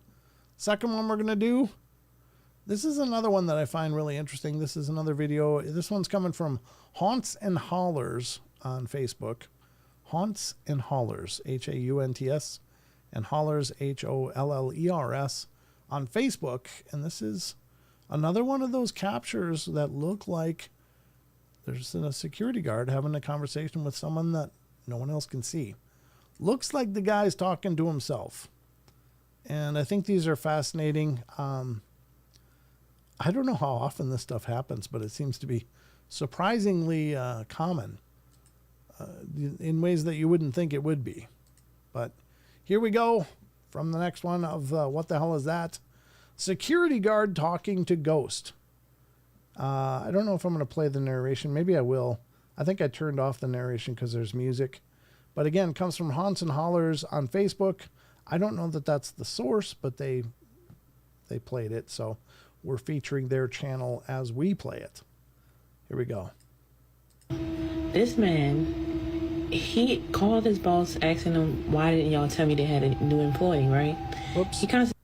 Second one we're going to do. This is another one that I find really interesting. This is another video. This one's coming from Haunts and Hollers on Facebook. Haunts and Hollers, Haunts, and Hollers, Hollers, on Facebook. And this is another one of those captures that look like there's a security guard having a conversation with someone that no one else can see. Looks like the guy's talking to himself. And I think these are fascinating. I don't know how often this stuff happens, but it seems to be surprisingly common in ways that you wouldn't think it would be. But here we go from the next one of what the hell is that? Security guard talking to ghost. I don't know if I'm going to play the narration. Maybe I will. I think I turned off the narration because there's music. But again, it comes from Haunts and Hollers on Facebook. I don't know that that's the source, but they played it. So we're featuring their channel as we play it. Here we go. This man He called his boss asking him, why didn't y'all tell me they had a new employee, right? Whoops. He kind of...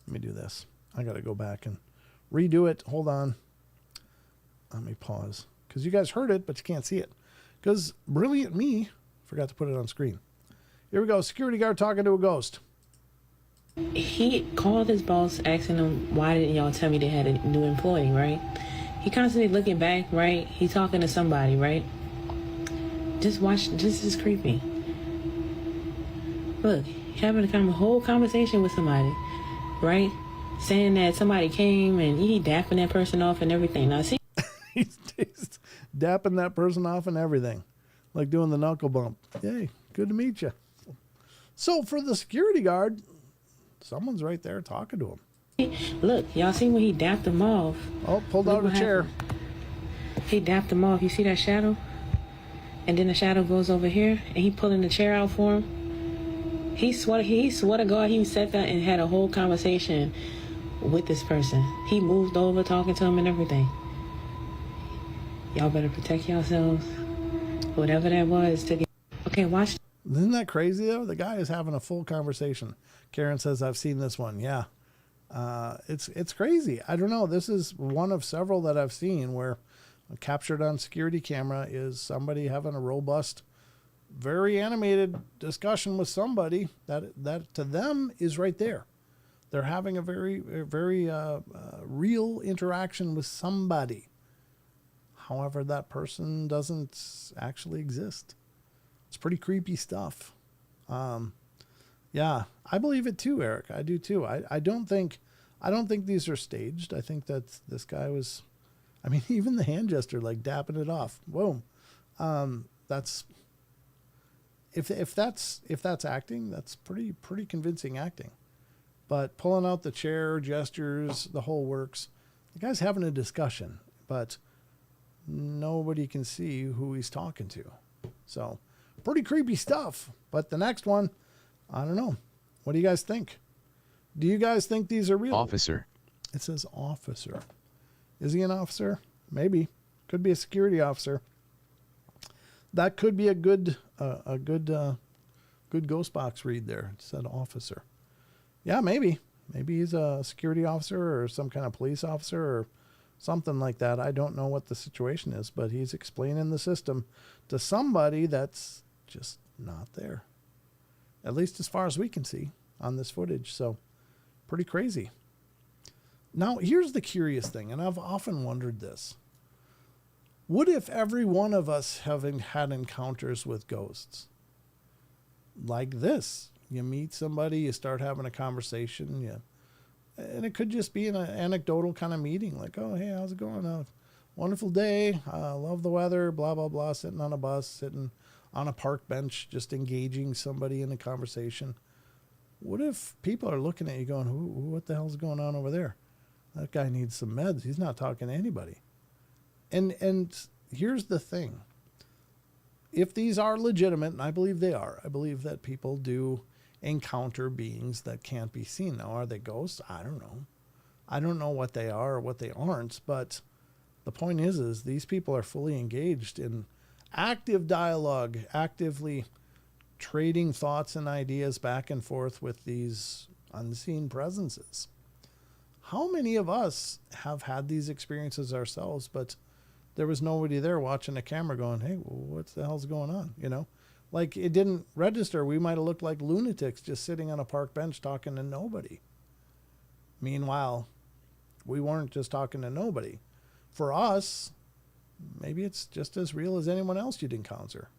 Let me do this. I got to go back and redo it. Hold on. Let me pause. Because you guys heard it, but you can't see it. Because brilliant me forgot to put it on screen. Here we go. Security guard talking to a ghost. He called his boss asking him, why didn't y'all tell me they had a new employee, right? He constantly looking back, right? He talking to somebody, right? Just watch. This is creepy. Look, having a whole conversation with somebody, right? Saying that somebody came and he dapping that person off and everything. Now, see? He's dapping that person off and everything. Like doing the knuckle bump. Yay, good to meet you. So for the security guard, someone's right there talking to him. Look, y'all see when he dapped him off? Oh, pulled out a chair. He dapped him off. You see that shadow? And then the shadow goes over here, and he pulling the chair out for him. He swore to God he sat there and had a whole conversation with this person. He moved over, talking to him and everything. Y'all better protect yourselves. Whatever that was. Okay, watch. Isn't that crazy, though? The guy is having a full conversation. Karen says, I've seen this one. Yeah. It's crazy. I don't know. This is one of several that I've seen where captured on security camera is somebody having a robust, very animated discussion with somebody that to them is right there. They're having a very real interaction with somebody. However, that person doesn't actually exist. It's pretty creepy stuff. Yeah, I believe it too, Eric. I do too. I don't think these are staged. I think that this guy was, I mean, even the hand gesture, like dapping it off. Boom. That's if that's acting, that's pretty convincing acting. But pulling out the chair, gestures, the whole works. The guy's having a discussion, but nobody can see who he's talking to. So pretty creepy stuff. But the next one, I don't know. What do you guys think? Do you guys think these are real? Officer. It says officer. Is he an officer? Maybe. Could be a security officer. That could be a good ghost box read there. It said officer. Yeah, maybe. Maybe he's a security officer or some kind of police officer or something like that. I don't know what the situation is, but he's explaining the system to somebody that's just not there. At least as far as we can see on this footage. So pretty crazy. Now, here's the curious thing, and I've often wondered this. What if every one of us having had encounters with ghosts? Like this. You meet somebody, you start having a conversation, and it could just be an anecdotal kind of meeting. Like, oh, hey, how's it going? Wonderful day. Love the weather, blah, blah, blah. Sitting on a bus, sitting on a park bench, just engaging somebody in a conversation. What if people are looking at you going, what the hell's going on over there? That guy needs some meds. He's not talking to anybody. And here's the thing. If these are legitimate, and I believe they are, I believe that people do encounter beings that can't be seen. Now, are they ghosts? I don't know. I don't know what they are or what they aren't, but the point is these people are fully engaged in active dialogue, actively trading thoughts and ideas back and forth with these unseen presences. How many of us have had these experiences ourselves, but there was nobody there watching a camera going, hey, what the hell's going on? Like it didn't register. We might have looked like lunatics just sitting on a park bench talking to nobody. Meanwhile, we weren't just talking to nobody. For us, maybe it's just as real as anyone else you'd encounter.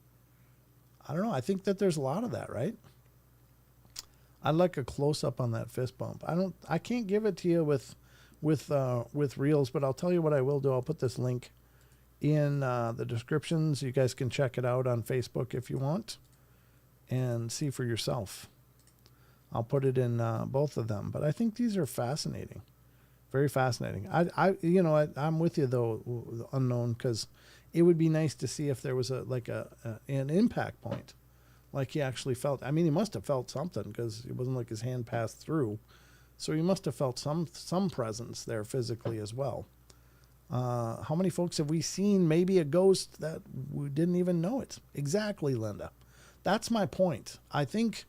I don't know. I think that there's a lot of that, right? I'd like a close up on that fist bump. I can't give it to you with reels, but I'll tell you what I will do. I'll put this link in the descriptions. You guys can check it out on Facebook if you want and see for yourself. I'll put it in both of them, but I think these are fascinating. Very fascinating. I'm with you though, unknown, because it would be nice to see if there was an impact point, like he actually felt. I mean, he must have felt something because it wasn't like his hand passed through, so he must have felt some presence there physically as well. How many folks have we seen maybe a ghost that we didn't even know it? Exactly, Linda. That's my point. I think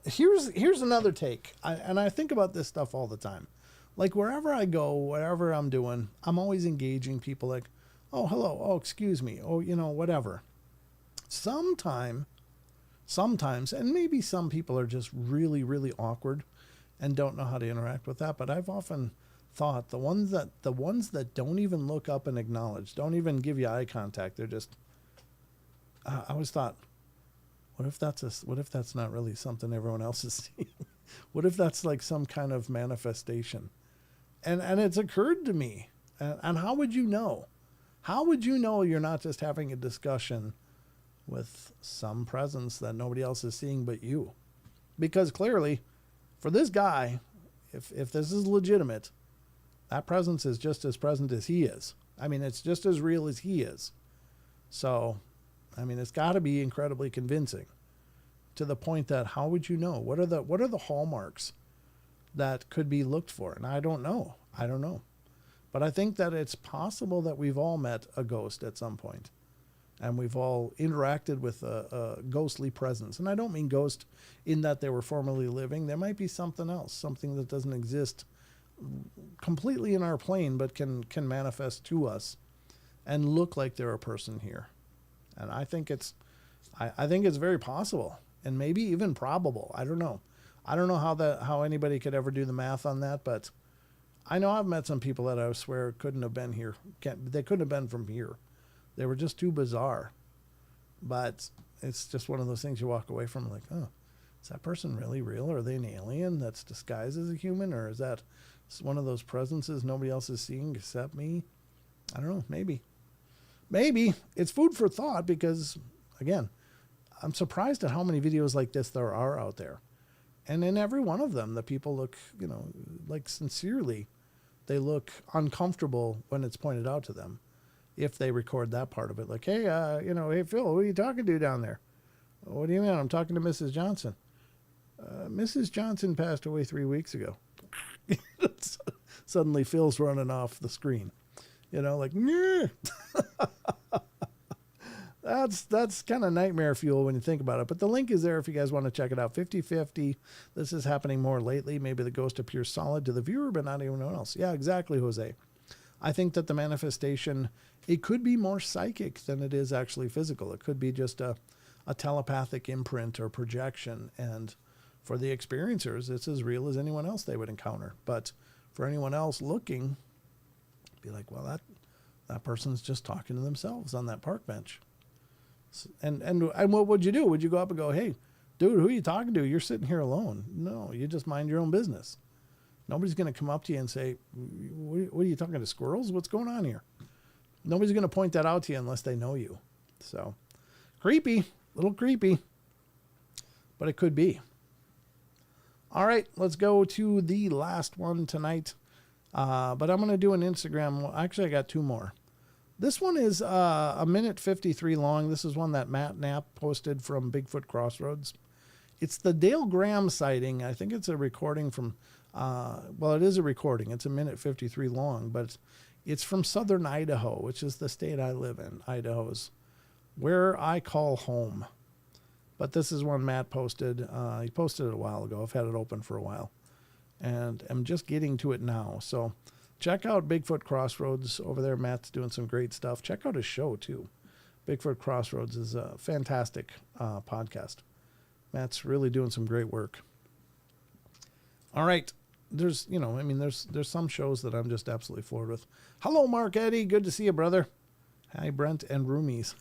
here's another take. And I think about this stuff all the time. Like wherever I go, whatever I'm doing, I'm always engaging people like, oh, hello. Oh, excuse me. Oh, whatever. Sometimes, and maybe some people are just really, really awkward and don't know how to interact with that. But I've often thought the ones that don't even look up and acknowledge, don't even give you eye contact, they're just, I always thought, what if that's not really something everyone else is seeing? What if that's like some kind of manifestation? And it's occurred to me. And how would you know? How would you know you're not just having a discussion with some presence that nobody else is seeing but you? Because clearly, for this guy, if this is legitimate, that presence is just as present as he is. I mean, it's just as real as he is. So, I mean, it's got to be incredibly convincing to the point that how would you know? What are the hallmarks that could be looked for? And I don't know. But I think that it's possible that we've all met a ghost at some point, and we've all interacted with a ghostly presence. And I don't mean ghost in that they were formerly living. There might be something else, something that doesn't exist completely in our plane, but can manifest to us and look like they're a person here. And I think it's very possible, and maybe even probable. I don't know how anybody could ever do the math on that, but I know I've met some people that I swear couldn't have been here. They couldn't have been from here. They were just too bizarre. But it's just one of those things you walk away from like, oh, is that person really real? Are they an alien that's disguised as a human? Or is that one of those presences nobody else is seeing except me? I don't know. Maybe. It's food for thought because, again, I'm surprised at how many videos like this there are out there. And in every one of them, the people look, like sincerely, they look uncomfortable when it's pointed out to them. If they record that part of it, like, hey, hey, Phil, who are you talking to down there? What do you mean? I'm talking to Mrs. Johnson. Mrs. Johnson passed away 3 weeks ago. Suddenly Phil's running off the screen, like, That's kind of nightmare fuel when you think about it. But the link is there if you guys want to check it out. 50-50. This is happening more lately. Maybe the ghost appears solid to the viewer, but not anyone else. Yeah, exactly, Jose. I think that the manifestation, it could be more psychic than it is actually physical. It could be just a telepathic imprint or projection. And for the experiencers, it's as real as anyone else they would encounter. But for anyone else looking, be like, well, that person's just talking to themselves on that park bench. And what would you do? Would you go up and go, hey, dude, who are you talking to? You're sitting here alone. No, you just mind your own business. Nobody's going to come up to you and say, what are you talking to, squirrels? What's going on here? Nobody's going to point that out to you unless they know you. So creepy, little creepy, but it could be. All right, let's go to the last one tonight. But I'm going to do an Instagram. Actually, I got two more. This one is a minute 53 long. This is one that Matt Knapp posted from Bigfoot Crossroads. It's the Dale Graham sighting. I think it's a recording from, it is a recording. It's a minute 53 long, but it's from southern Idaho, which is the state I live in. Idaho's where I call home. But this is one Matt posted. He posted it a while ago. I've had it open for a while. And I'm just getting to it now. So check out Bigfoot Crossroads over there. Matt's doing some great stuff. Check out his show, too. Bigfoot Crossroads is a fantastic podcast. Matt's really doing some great work. All right. There's some shows that I'm just absolutely floored with. Hello, Mark Eddy. Good to see you, brother. Hi, Brent and Roomies.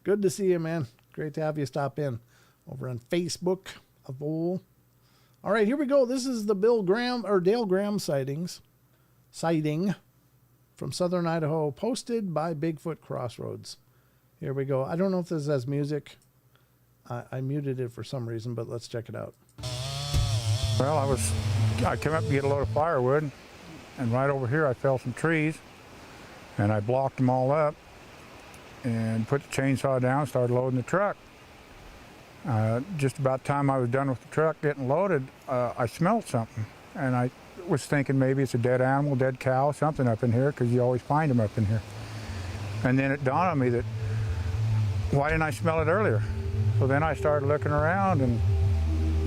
Good to see you, man. Great to have you stop in over on Facebook. All right, here we go. This is the Dale Graham sighting from southern Idaho, posted by Bigfoot Crossroads. Here we go. I don't know if this has music. I muted it for some reason, but let's check it out. Well, I came up to get a load of firewood, and right over here I fell some trees, and I blocked them all up and put the chainsaw down and started loading the truck. Just about the time I was done with the truck getting loaded, I smelled something, and I was thinking maybe it's a dead animal, dead cow, something up in here, because you always find them up in here. And then it dawned on me that, why didn't I smell it earlier? So then I started looking around, and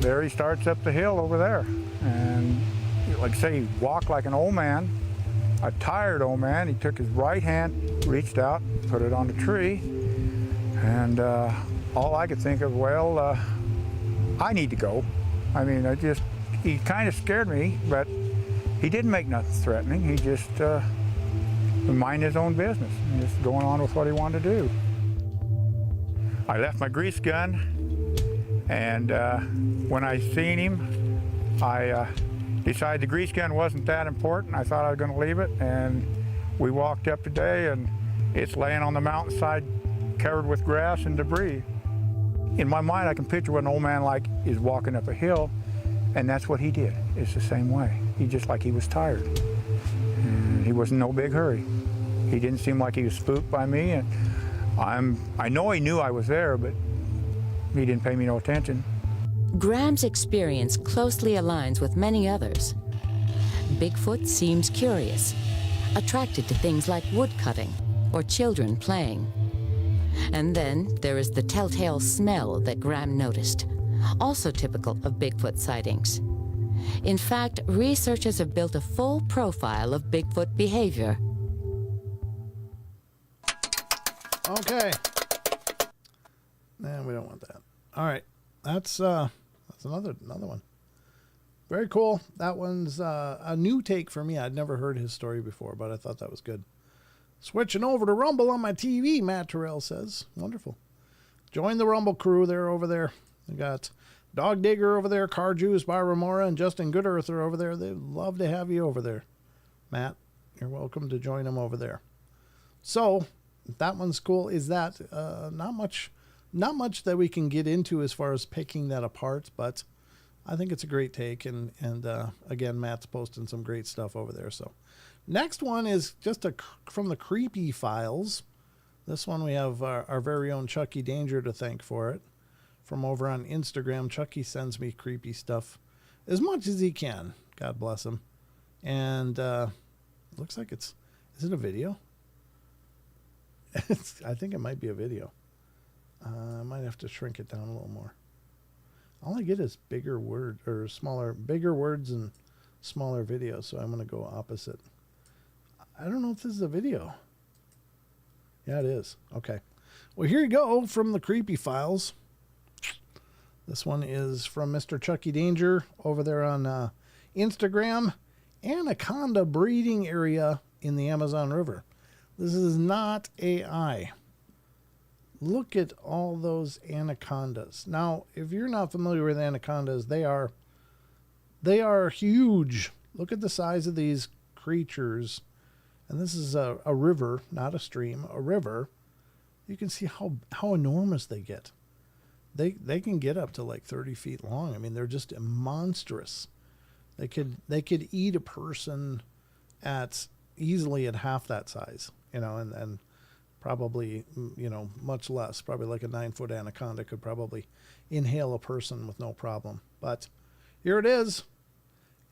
there he starts up the hill over there. And like I say, he walked like an old man, a tired old man. He took his right hand, reached out, put it on the tree, and all I could think of, well, I need to go. I mean, he kind of scared me, but he didn't make nothing threatening. He just mind his own business and just going on with what he wanted to do. I left my grease gun, and when I seen him, I decided the grease gun wasn't that important. I thought I was going to leave it, and we walked up today, and it's laying on the mountainside covered with grass and debris. In my mind, I can picture what an old man like is walking up a hill, and that's what he did. It's the same way. He just like he was tired. And he was in no big hurry. He didn't seem like he was spooked by me, and I know he knew I was there, but he didn't pay me no attention. Graham's experience closely aligns with many others. Bigfoot seems curious, attracted to things like woodcutting or children playing. And then there is the telltale smell that Graham noticed, also typical of Bigfoot sightings. In fact, researchers have built a full profile of Bigfoot behavior. Okay. Nah, we don't want that. All right. That's another one. Very cool. That one's a new take for me. I'd never heard his story before, but I thought that was good. Switching over to Rumble on my TV, Matt Terrell says. Wonderful. Join the Rumble crew. They're over there. We got Dog Digger over there, Car Juice by Remora, and Justin Goodearth are over there. They'd love to have you over there. Matt, you're welcome to join them over there. So, that one's cool. Is that not much that we can get into as far as picking that apart, but I think it's a great take. And again, Matt's posting some great stuff over there. So next one is just from the Creepy Files. This one we have our very own Chucky Danger to thank for it. From over on Instagram, Chucky sends me creepy stuff as much as he can. God bless him. And looks like is it a video? I think it might be a video. I might have to shrink it down a little more. All I get is bigger words and smaller videos, so I'm going to go opposite. I don't know if this is a video. Yeah, it is. Okay. Well, here you go from the Creepy Files. This one is from Mr. Chucky Danger over there on Instagram. Anaconda breeding area in the Amazon River. This is not AI. Look at all those anacondas. Now, if you're not familiar with anacondas, they are huge. Look at the size of these creatures. And this is a river, not a stream, a river. You can see how enormous they get. They can get up to like 30 feet long. I mean, they're just monstrous. They could eat a person easily at half that size, and probably, much less. Probably like a 9-foot anaconda could probably inhale a person with no problem. But here it is,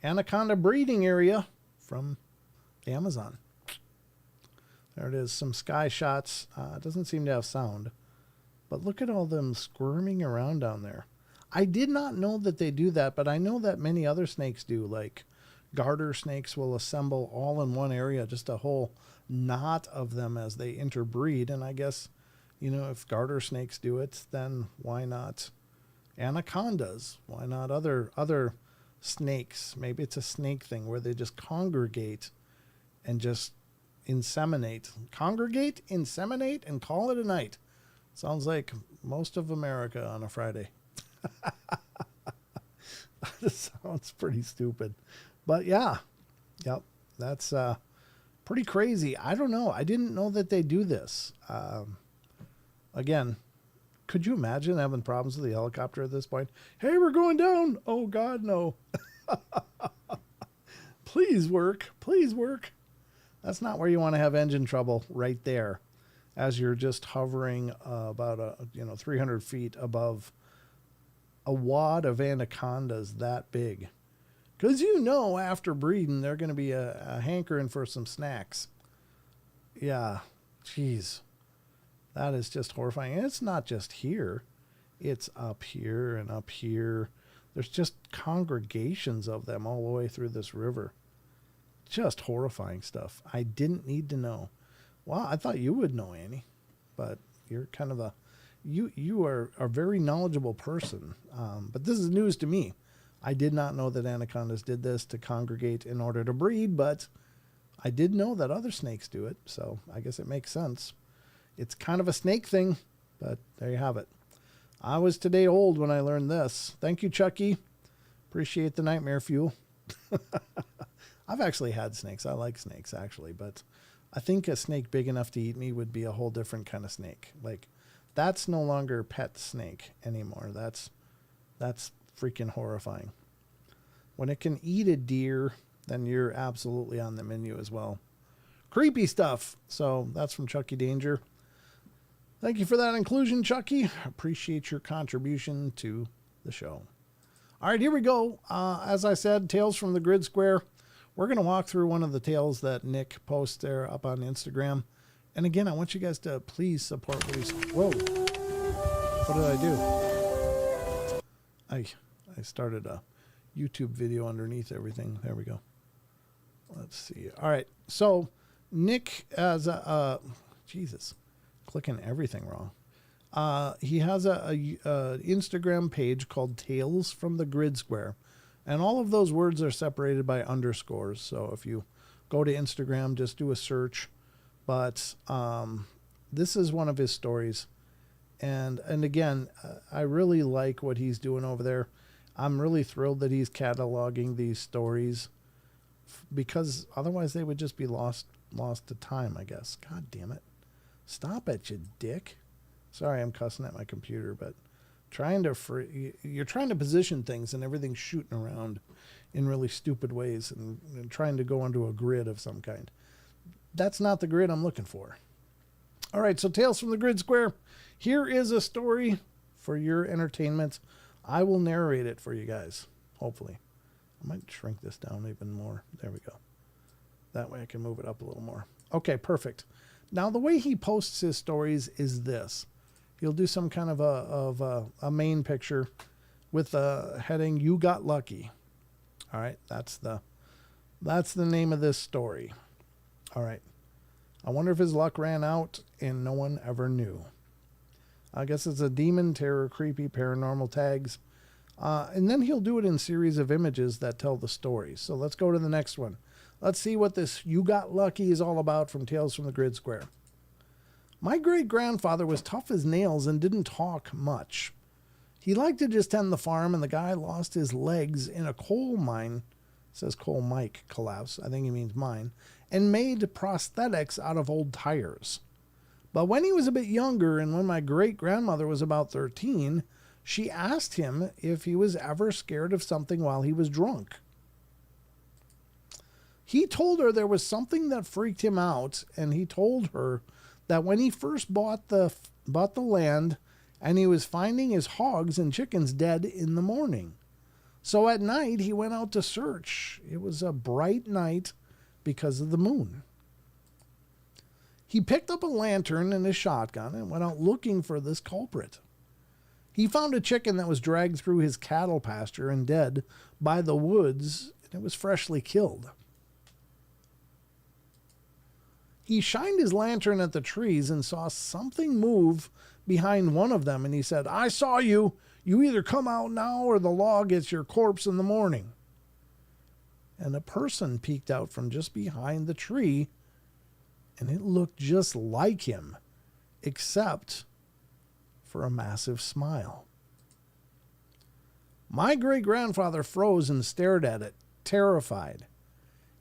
anaconda breeding area from the Amazon. There it is, some sky shots. It doesn't seem to have sound. But look at all them squirming around down there. I did not know that they do that, but I know that many other snakes do. Like garter snakes will assemble all in one area, just a whole knot of them as they interbreed. And I guess, if garter snakes do it, then why not anacondas? Why not other snakes? Maybe it's a snake thing where they just congregate and just inseminate. Congregate, inseminate, and call it a night. Sounds like most of America on a Friday. This sounds pretty stupid. But yeah. Yep. That's pretty crazy. I don't know. I didn't know that they do this. Again, could you imagine having problems with the helicopter at this point? Hey, we're going down. Oh, God, no. Please work. Please work. That's not where you want to have engine trouble, right there, as you're just hovering about 300 feet above a wad of anacondas that big. Because after breeding, they're going to be a hankering for some snacks. Yeah, jeez. That is just horrifying. And it's not just here. It's up here and up here. There's just congregations of them all the way through this river. Just horrifying stuff. I didn't need to know. Well, I thought you would know, Annie. But you're kind of you are a very knowledgeable person. But this is news to me. I did not know that anacondas did this to congregate in order to breed, but I did know that other snakes do it. So I guess it makes sense. It's kind of a snake thing, but there you have it. I was today old when I learned this. Thank you, Chucky. Appreciate the nightmare fuel. I've actually had snakes. I like snakes, actually, but I think a snake big enough to eat me would be a whole different kind of snake. Like, that's no longer pet snake anymore. That's freaking horrifying. When it can eat a deer, then you're absolutely on the menu as well. Creepy stuff. So that's from Chucky Danger. Thank you for that inclusion, Chucky. Appreciate your contribution to the show. All right, here we go. As I said, Tales from the Grid Square. We're going to walk through one of the tales that Nick posts there up on Instagram. And again, I want you guys to please support what he's... Whoa. What did I do? I started a YouTube video underneath everything. There we go. Let's see. All right. So Nick has Jesus, clicking everything wrong. He has a Instagram page called Tales from the Grid Square. And all of those words are separated by underscores. So if you go to Instagram, just do a search. But this is one of his stories. And again, I really like what he's doing over there. I'm really thrilled that he's cataloging these stories, because otherwise they would just be lost to time, I guess. God damn it. Stop it, you dick. Sorry, I'm cussing at my computer, but you're trying to position things and everything's shooting around in really stupid ways and trying to go onto a grid of some kind. That's not the grid I'm looking for. All right, so Tales from the Grid Square. Here is a story for your entertainment. I will narrate it for you guys, hopefully. I might shrink this down even more. There we go. That way I can move it up a little more. Okay, perfect. Now, the way he posts his stories is this. He'll do some kind of a main picture with the heading, "You Got Lucky." All right, that's the name of this story. All right. I wonder if his luck ran out and no one ever knew. I guess it's a demon, terror, creepy, paranormal tags. And then he'll do it in series of images that tell the story. So let's go to the next one. Let's see what this "You Got Lucky" is all about from Tales from the Grid Square. My great-grandfather was tough as nails and didn't talk much. He liked to just tend the farm, and the guy lost his legs in a coal mine. It says coal mike collapse. I think he means mine. And made prosthetics out of old tires. But when he was a bit younger, and when my great-grandmother was about 13, she asked him if he was ever scared of something while he was drunk. He told her there was something that freaked him out, and he told her that when he first bought the land, and he was finding his hogs and chickens dead in the morning. So at night, he went out to search. It was a bright night because of the moon. He picked up a lantern and a shotgun and went out looking for this culprit. He found a chicken that was dragged through his cattle pasture and dead by the woods, and it was freshly killed. He shined his lantern at the trees and saw something move behind one of them, and he said, "I saw you. You either come out now or the law gets your corpse in the morning." And a person peeked out from just behind the tree, and it looked just like him, except for a massive smile. My great-grandfather froze and stared at it, terrified.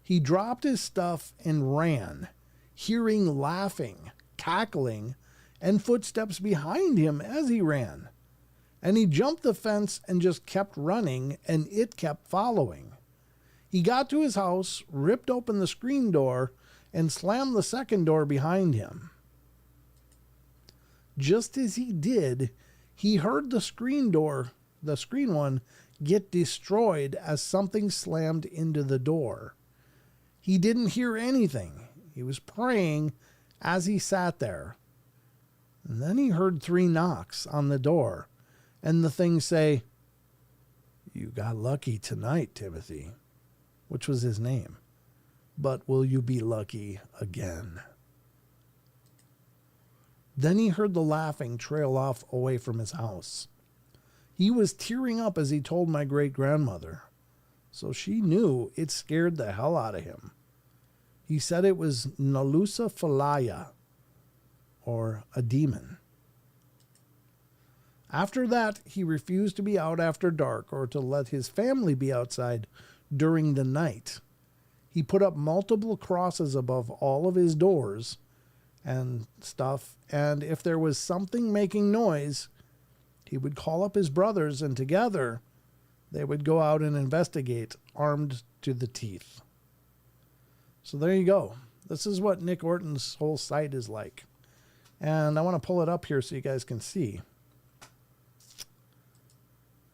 He dropped his stuff and ran, hearing laughing, cackling, and footsteps behind him as he ran. And he jumped the fence and just kept running, and it kept following. He got to his house, ripped open the screen door, and slammed the second door behind him. Just as he did, he heard the screen door the screen one, get destroyed as something slammed into the door. He didn't hear anything. He was praying as he sat there. And then he heard 3 knocks on the door, and the thing say, "You got lucky tonight, Timothy," which was his name. "But will you be lucky again?" Then he heard the laughing trail off away from his house. He was tearing up as he told my great-grandmother, so she knew it scared the hell out of him. He said it was Nalusa Falaya, or a demon. After that, he refused to be out after dark or to let his family be outside during the night. He put up multiple crosses above all of his doors and stuff, and if there was something making noise, he would call up his brothers, and together they would go out and investigate, armed to the teeth. So there you go. This is what Nick Orton's whole site is like. And I want to pull it up here so you guys can see.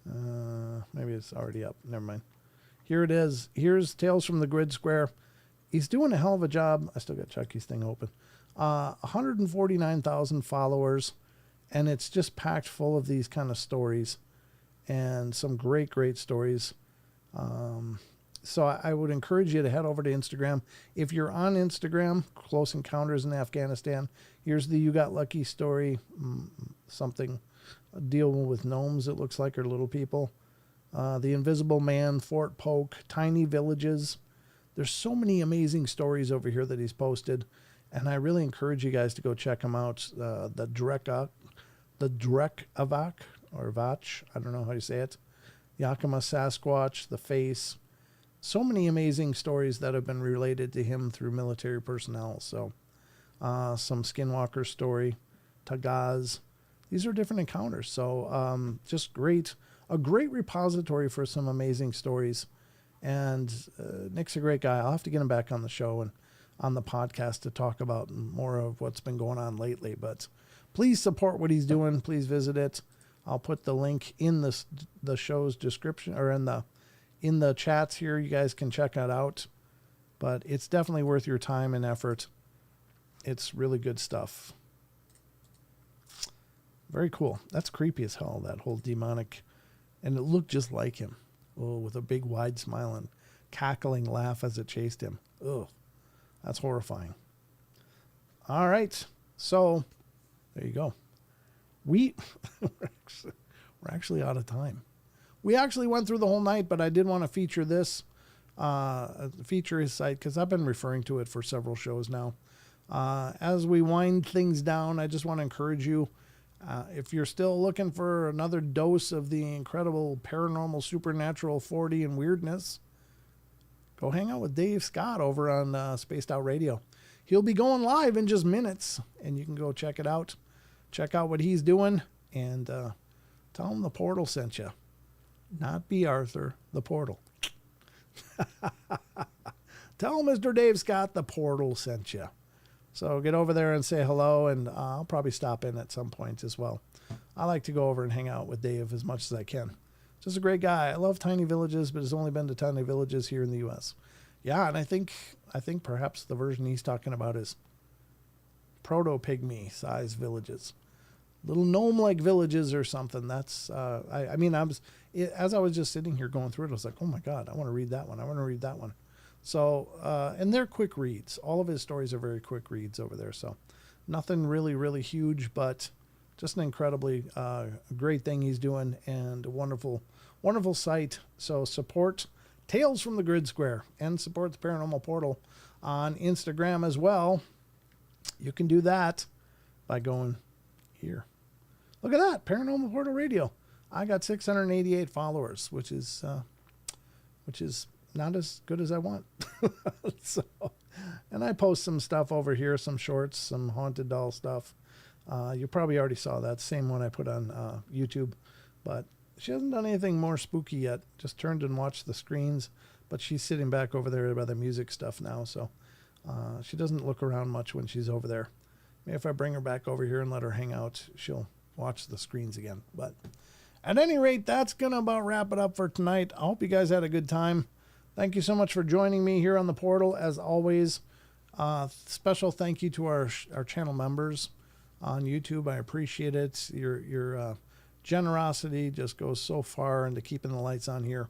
Maybe it's already up. Never mind. Here it is. Here's Tales from the Grid Square. He's doing a hell of a job. I still got Chucky's thing open. 149,000 followers. And it's just packed full of these kind of stories. And some great, great stories. So I would encourage you to head over to Instagram. If you're on Instagram, Close Encounters in Afghanistan, here's the You Got Lucky story. Something dealing with gnomes, it looks like, or little people. The Invisible Man, Fort Polk, Tiny Villages. There's so many amazing stories over here that he's posted. And I really encourage you guys to go check them out. The Drekavac, or Vach, I don't know how you say it. Yakima Sasquatch, The Face. So many amazing stories that have been related to him through military personnel. So some Skinwalker story, Tagaz. These are different encounters. So just great. A great repository for some amazing stories. And Nick's a great guy. I'll have to get him back on the show and on the podcast to talk about more of what's been going on lately. But please support what he's doing. Please visit it. I'll put the link in the show's description, or in the chats here. You guys can check it out. But it's definitely worth your time and effort. It's really good stuff. Very cool. That's creepy as hell, that whole demonic. And it looked just like him. Oh, with a big wide smile and cackling laugh as it chased him. Ugh. That's horrifying. All right. So there you go. We're actually out of time. We actually went through the whole night, but I did want to feature this, feature his site, because I've been referring to it for several shows now. As we wind things down, I just want to encourage you, if you're still looking for another dose of the incredible paranormal, supernatural 4D and weirdness, go hang out with Dave Scott over on Spaced Out Radio. He'll be going live in just minutes, and you can go check it out. Check out what he's doing, and tell him the Portal sent you. Not B. Arthur, the Portal. Tell Mr. Dave Scott the Portal sent you. So get over there and say hello, and I'll probably stop in at some point as well. I like to go over and hang out with Dave as much as I can. Just a great guy. I love tiny villages, but has only been to tiny villages here in the U.S. Yeah, and I think perhaps the version he's talking about is proto-pygmy size villages. Little gnome-like villages or something. That's, as I was just sitting here going through it, I was like, oh my God, I want to read that one. I want to read that one. So, and they're quick reads. All of his stories are very quick reads over there. So nothing really, really huge, but just an incredibly great thing he's doing, and a wonderful, wonderful site. So support Tales from the Grid Square and support the Paranormal Portal on Instagram as well. You can do that by going here. Look at that, Paranormal Portal Radio. I got 688 followers, which is not as good as I want. So, and I post some stuff over here, some shorts, some haunted doll stuff. You probably already saw that same one I put on YouTube, but she hasn't done anything more spooky yet. Just turned and watched the screens, but she's sitting back over there by the music stuff now. So she doesn't look around much when she's over there. Maybe if I bring her back over here and let her hang out, she'll watch the screens again. But At any rate, that's going to about wrap it up for tonight. I hope you guys had a good time. Thank you so much for joining me here on the portal. As always, special thank you to our channel members on YouTube. I appreciate it. Your generosity just goes so far into keeping the lights on here.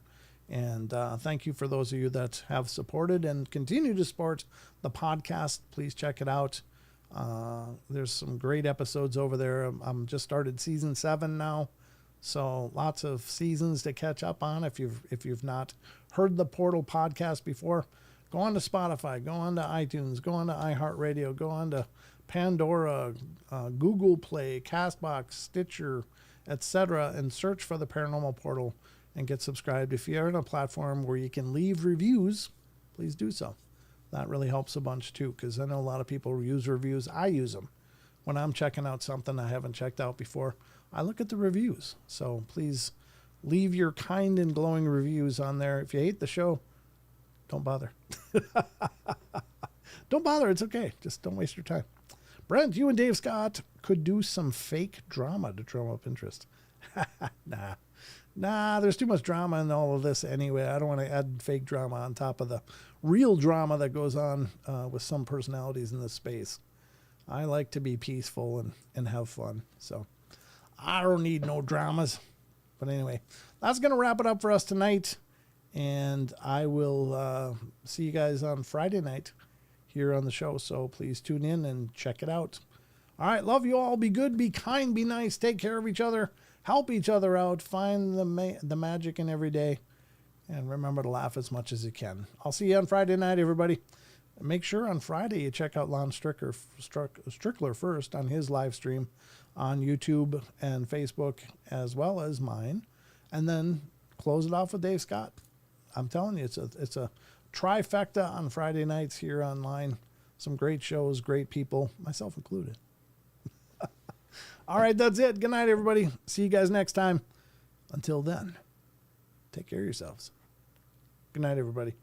And thank you for those of you that have supported and continue to support the podcast. Please check it out. There's some great episodes over there. I'm just started season 7 now. So lots of seasons to catch up on. If you've not heard the Portal podcast before, go on to Spotify, go on to iTunes, go on to iHeartRadio, go on to Pandora, Google Play, Castbox, Stitcher, etc., and search for the Paranormal Portal and get subscribed. If you're in a platform where you can leave reviews, please do so. That really helps a bunch too, because I know a lot of people use reviews. I use them when I'm checking out something I haven't checked out before. I look at the reviews. So please leave your kind and glowing reviews on there. If you hate the show, don't bother. Don't bother. It's okay. Just don't waste your time. Brent, you and Dave Scott could do some fake drama to drum up interest. Nah, there's too much drama in all of this anyway. I don't want to add fake drama on top of the real drama that goes on with some personalities in this space. I like to be peaceful and have fun. So I don't need no dramas. But anyway, that's going to wrap it up for us tonight. And I will see you guys on Friday night here on the show. So please tune in and check it out. All right. Love you all. Be good, be kind, be nice. Take care of each other. Help each other out. Find the magic in every day. And remember to laugh as much as you can. I'll see you on Friday night, everybody. And make sure on Friday you check out Lon Strickler first on his live stream on YouTube and Facebook, as well as mine. And then close it off with Dave Scott. I'm telling you, it's a trifecta on Friday nights here online. Some great shows, great people, myself included. All right, that's it. Good night, everybody. See you guys next time. Until then, take care of yourselves. Good night, everybody.